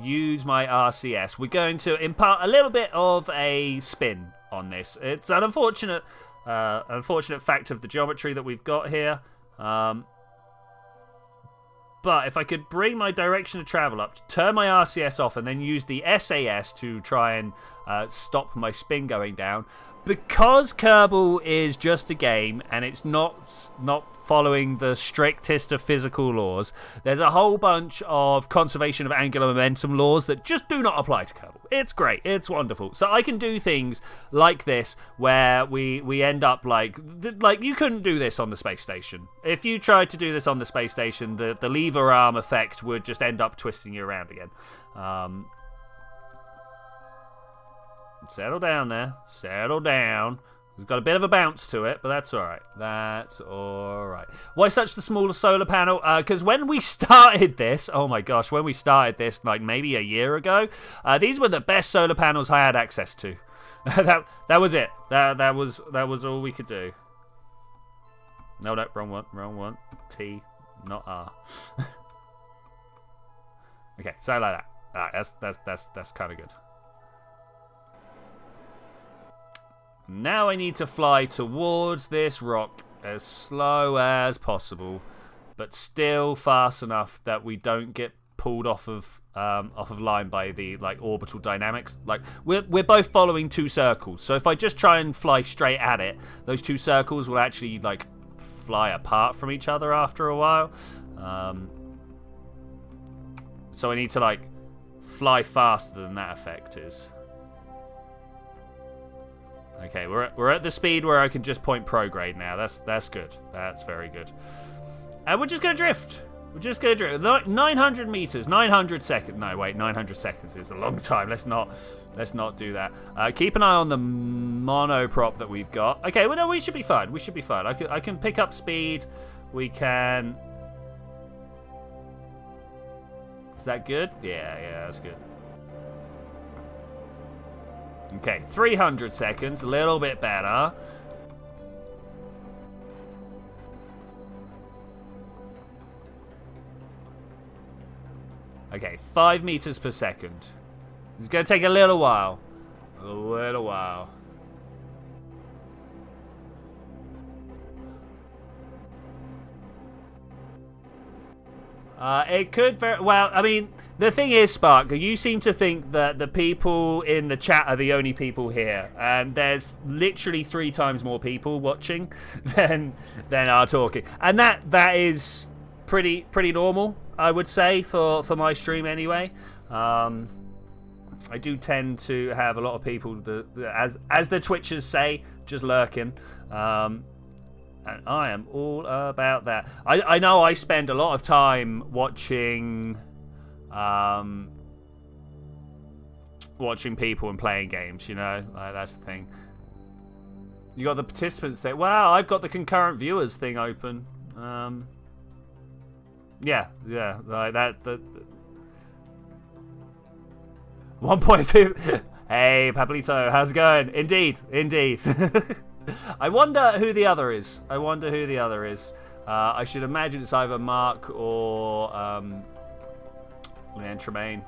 use my RCS, we're going to impart a little bit of a spin on this. It's an unfortunate fact of the geometry that we've got here. But if I could bring my direction of travel up, turn my RCS off, and then use the SAS to try and stop my spin going down. Because Kerbal is just a game and it's not following the strictest of physical laws, there's a whole bunch of conservation of angular momentum laws that just do not apply to Kerbal. It's great. It's wonderful. So I can do things like this where we end up like you couldn't do this on the space station. If you tried to do this on the space station, the lever arm effect would just end up twisting you around again. Settle down there. Settle down. We've got a bit of a bounce to it, but that's all right. That's all right. Why such the smaller solar panel? Because when we started this, oh my gosh, when we started this, like maybe a year ago, these were the best solar panels I had access to. that was it. That was all we could do. No, wrong one. T, not R. Okay, so like that. All right, that's kind of good. Now I need to fly towards this rock as slow as possible, but still fast enough that we don't get pulled off of line by the like orbital dynamics. Like we're both following two circles, so if I just try and fly straight at it, those two circles will actually like fly apart from each other after a while. So I need to like fly faster than that effect is. Okay, we're at the speed where I can just point prograde now. That's good. That's very good. And we're just gonna drift. We're just gonna drift. 900 meters, 900 seconds. No, wait, 900 seconds is a long time. Let's not do that. Keep an eye on the monoprop that we've got. Okay, well no, we should be fine. We should be fine. I can pick up speed. We can. Is that good? Yeah, that's good. Okay, 300 seconds, a little bit better. Okay, 5 meters per second. It's going to take a little while. A little while. It could very well. I mean, the thing is, Spark, you seem to think that the people in the chat are the only people here, and there's literally 3 times more people watching than are talking, and that is pretty normal, I would say, for my stream anyway. I do tend to have a lot of people that, as the Twitchers say, just lurking. And I am all about that. I know I spend a lot of time watching people and playing games, you know? Like, that's the thing. You got the participants say, wow, I've got the concurrent viewers thing open. Yeah, like that. 1.2. Hey, Pablito, how's it going? Indeed. I wonder who the other is. I should imagine it's either Mark or Leanne Tremaine.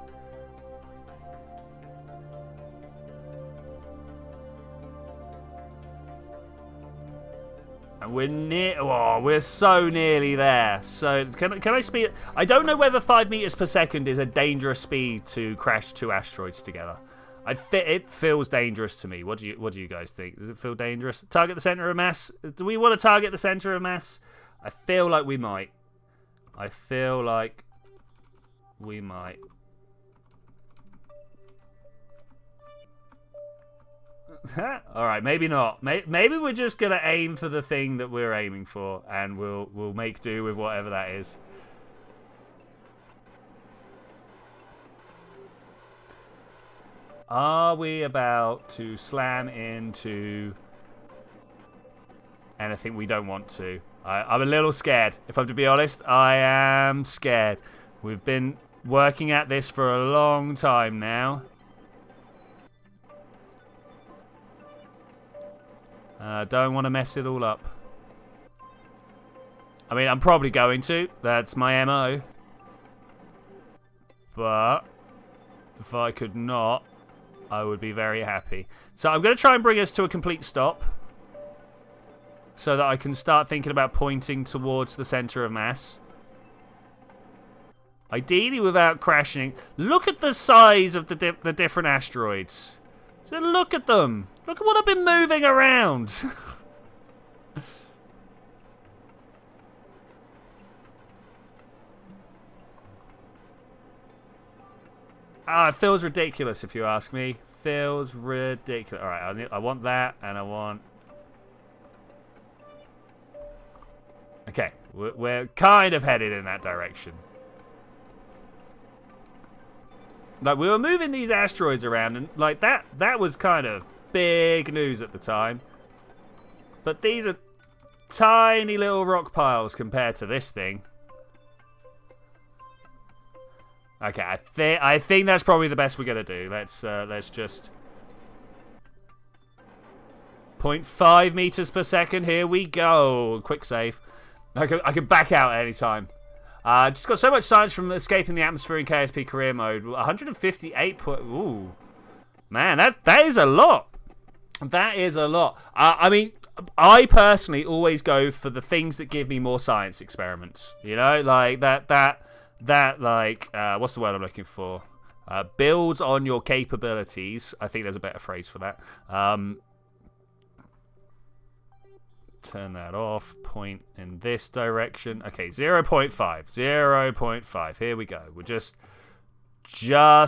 And we're near. Oh, we're so nearly there. So can I speed? I don't know whether 5 meters per second is a dangerous speed to crash 2 asteroids together. It feels dangerous to me. What do you guys think? Does it feel dangerous? Target the center of mass. Do we want to target the center of mass? I feel like we might. All right, maybe not. Maybe we're just gonna aim for the thing that we're aiming for, and we'll make do with whatever that is. Are we about to slam into anything we don't want to? I'm a little scared. If I'm to be honest, I am scared. We've been working at this for a long time now. Don't want to mess it all up. I mean, I'm probably going to. That's my MO. But if I could not, I would be very happy. So I'm going to try and bring us to a complete stop so that I can start thinking about pointing towards the center of mass. Ideally without crashing. Look at the size of the different asteroids. So look at them. Look at what I've been moving around. It feels ridiculous if you ask me. Feels ridiculous. All right, I want that, and I want. Okay, we're kind of headed in that direction. Like, we were moving these asteroids around, and like that was kind of big news at the time. But these are tiny little rock piles compared to this thing. Okay, I think that's probably the best we're gonna do. Let's just 0.5 meters per second. Here we go. Quick save. I can back out at any time. Just got so much science from escaping the atmosphere in KSP career mode. 158. Ooh, man, that is a lot. That is a lot. I mean, I personally always go for the things that give me more science experiments. You know, like like what's the word I'm looking for? Builds on your capabilities. I think there's a better phrase for that. Turn that off. Point in this direction. Okay, 0.5. 0.5. Here we go. We're just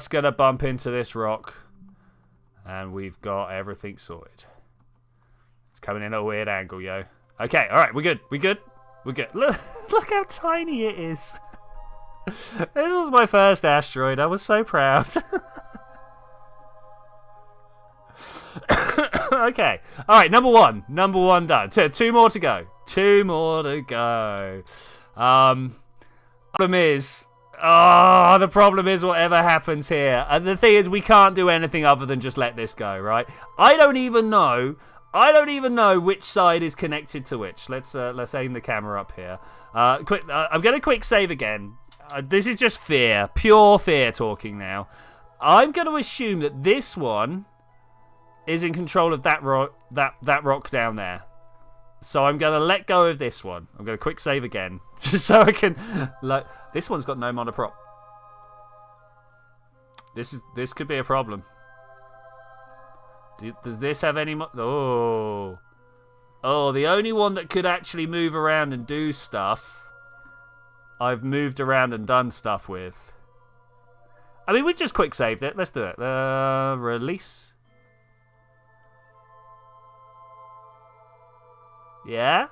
gonna bump into this rock. And we've got everything sorted. It's coming in at a weird angle, yo. Okay, alright, we're good. We're good. We're good. Look how tiny it is. This was my first asteroid. I was so proud. Okay. Alright, number one. Number one done. Two more to go. Two more to go. Problem is... Oh, the problem is whatever happens here. And the thing is, we can't do anything other than just let this go, right? I don't even know which side is connected to which. Let's aim the camera up here. I'm going to quick save again. This is just fear. Pure fear talking now. I'm going to assume that this one is in control of that rock down there. So I'm going to let go of this one. I'm going to quick save again. Just so I can... this one's got no monoprop. This could be a problem. Does this have any... Oh, the only one that could actually move around and do stuff, I've moved around and done stuff with. I mean, we've just quick saved it. Let's do it. Release. Yeah?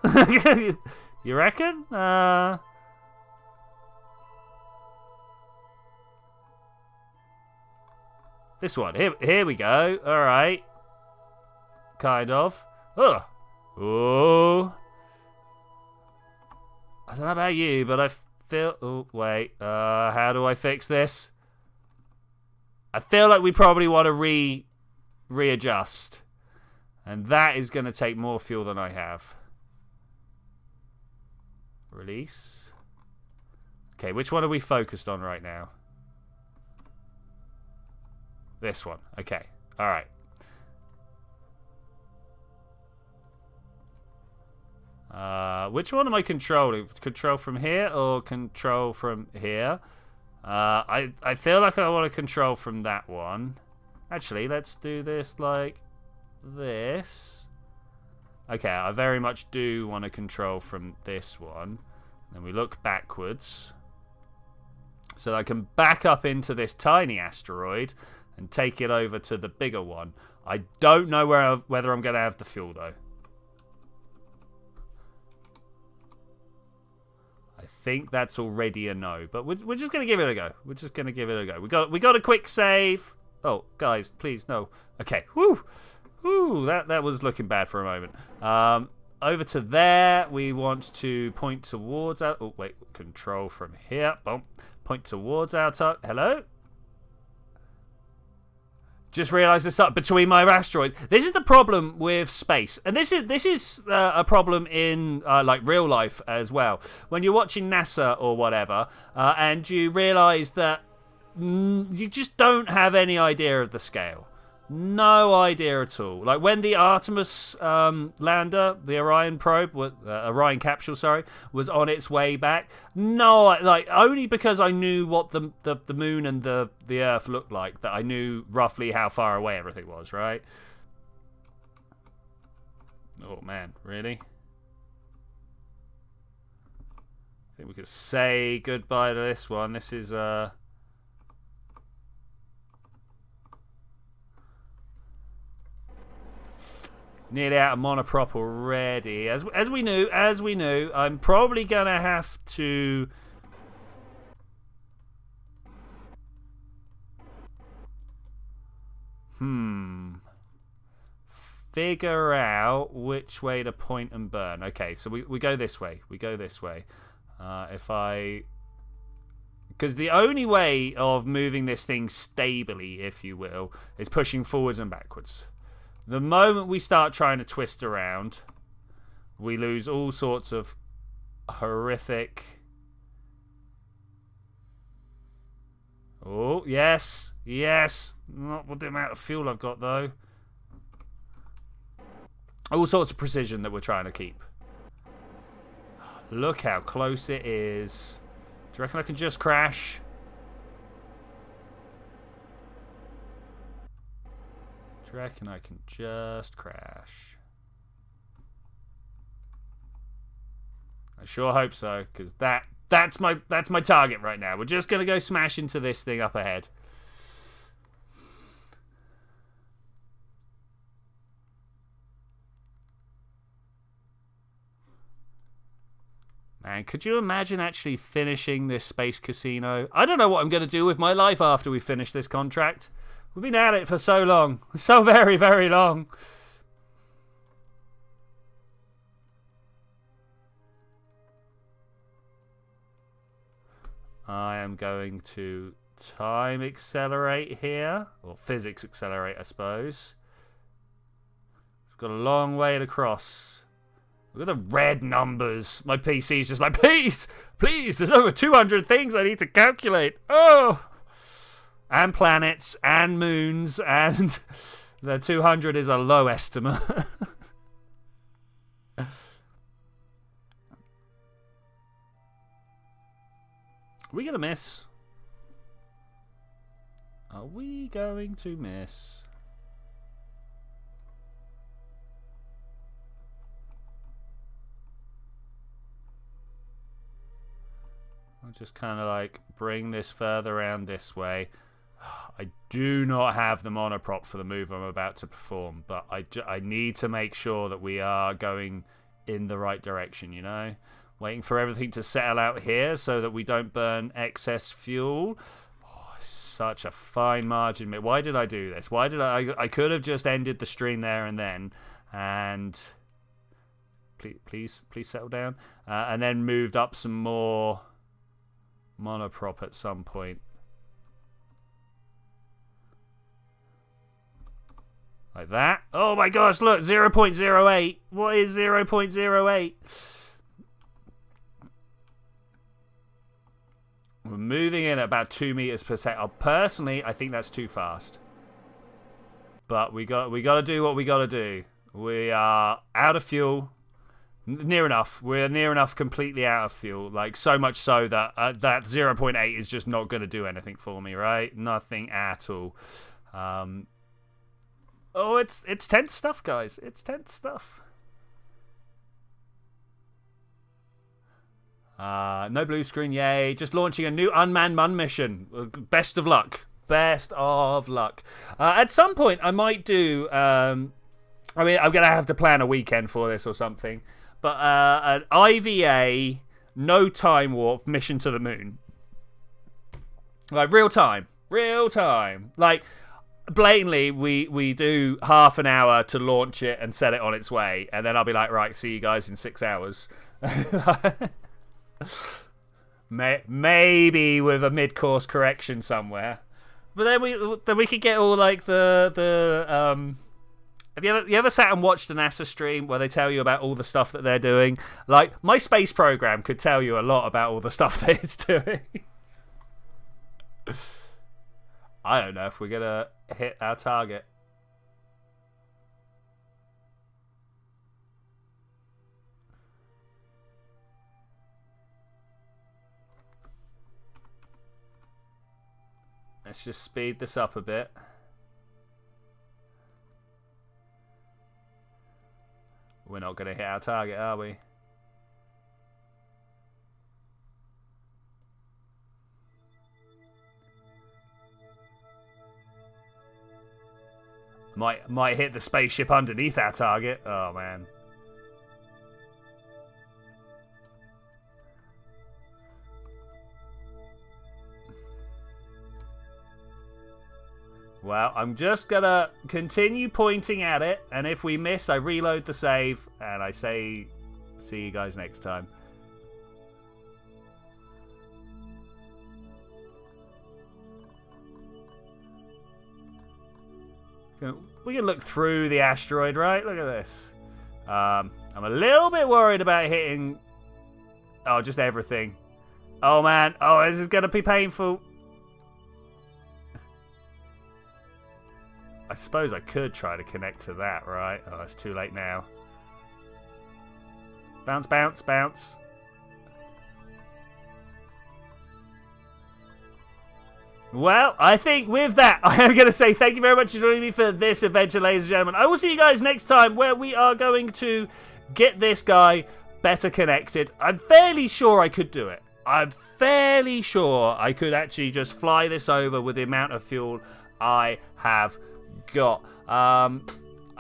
You reckon? This one. Here we go. Alright. Kind of. Ugh. Oh. I don't know about you, but I feel... Oh, wait. How do I fix this? I feel like we probably want to readjust. And that is going to take more fuel than I have. Release. Okay, which one are we focused on right now? This one. Okay. All right. Which one am I controlling? Control from here or control from here? I feel like I want to control from that one. Actually, let's do this like this. Okay, I very much do want to control from this one. Then we look backwards. So I can back up into this tiny asteroid and take it over to the bigger one. I don't know whether I'm going to have the fuel, though. I think that's already a no. But we're just going to give it a go. We're just going to give it a go. We got a quick save. Oh, guys, please, no. Okay, woo. Ooh, that was looking bad for a moment. Over to there, we want to point towards our... Oh, wait, control from here. Boom. Point towards our target. Hello? Just realised this up between my asteroids. This is the problem with space. And this is a problem in like real life as well. When you're watching NASA or whatever, and you realise that you just don't have any idea of the scale. No idea at all. Like when the Artemis lander, the Orion probe, Orion capsule, sorry, was on its way back. No, like only because I knew what the moon and the Earth looked like, that I knew roughly how far away everything was, right? Oh man, really? I think we could say goodbye to this one. This is nearly out of monoprop already. As we knew, I'm probably gonna have to figure out which way to point and burn. Okay, so we go this way. We go this way. Because the only way of moving this thing stably, if you will, is pushing forwards and backwards. The moment we start trying to twist around, we lose all sorts of horrific... Oh, yes. Yes. Not with the amount of fuel I've got, though. All sorts of precision that we're trying to keep. Look how close it is. Do you reckon I can just crash? Do you reckon I can just crash? I sure hope so, because that's my target right now. We're just gonna go smash into this thing up ahead. Man, could you imagine actually finishing this space casino? I don't know what I'm going to do with my life after we finish this contract. We've been at it for so long. So very, very long. I am going to time accelerate here. Or physics accelerate, I suppose. We've got a long way to cross. Look at the red numbers. My PC's just like, please, please, there's over 200 things I need to calculate. Oh! And planets, and moons, and the 200 is a low estimate. Are we going to miss? Are we going to miss? I'll just kind of like bring this further around this way. I do not have the monoprop for the move I'm about to perform, but I need to make sure that we are going in the right direction, you know? Waiting for everything to settle out here so that we don't burn excess fuel. Oh, such a fine margin. Why did I do this? Why did I could have just ended the stream there and then, and please settle down, and then moved up some more monoprop at some point. Like that. Oh my gosh, look, 0.08. What is 0.08? We're moving in at about 2 meters per second. Personally, I think that's too fast. But we got to do what we got to do. We are out of fuel. Near enough. We're near enough completely out of fuel. Like, so much so that that 0.8 is just not going to do anything for me, right? Nothing at all. Oh, it's tense stuff, guys. It's tense stuff. No blue screen, yay. Just launching a new unmanned mun mission. Best of luck. Best of luck. At some point, I might do... I mean, I'm going to have to plan a weekend for this or something. But an IVA, no time warp mission to the moon. Like, real time. Real time. Like, blatantly, we do half an hour to launch it and set it on its way. And then I'll be like, right, see you guys in 6 hours. Maybe with a mid-course correction somewhere. But then we could get all, like, the Have you ever sat and watched a NASA stream where they tell you about all the stuff that they're doing? Like, my space program could tell you a lot about all the stuff that it's doing. I don't know if we're going to hit our target. Let's just speed this up a bit. We're not going to hit our target, are we? Might hit the spaceship underneath our target. Oh, man. Well, I'm just going to continue pointing at it, and if we miss, I reload the save, and I say, see you guys next time. We can look through the asteroid, right? Look at this. I'm a little bit worried about hitting... Oh, just everything. Oh, man. Oh, this is going to be painful. I suppose I could try to connect to that, right? Oh, it's too late now. Bounce, bounce, bounce. Well, I think with that, I am going to say thank you very much for joining me for this adventure, ladies and gentlemen. I will see you guys next time, where we are going to get this guy better connected. I'm fairly sure I could do it. I'm fairly sure I could actually just fly this over with the amount of fuel I have got.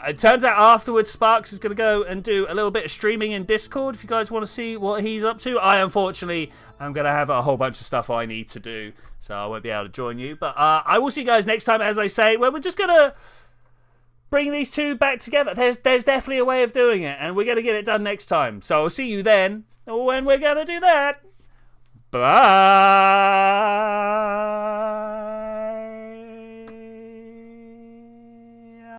It turns out afterwards Sparks is going to go and do a little bit of streaming in Discord if you guys want to see what he's up to. I unfortunately am going to have a whole bunch of stuff I need to do, so I won't be able to join you. But I will see you guys next time, as I say, where we're just going to bring these two back together. There's definitely a way of doing it, and we're going to get it done next time. So I'll see you then when we're going to do that. Bye.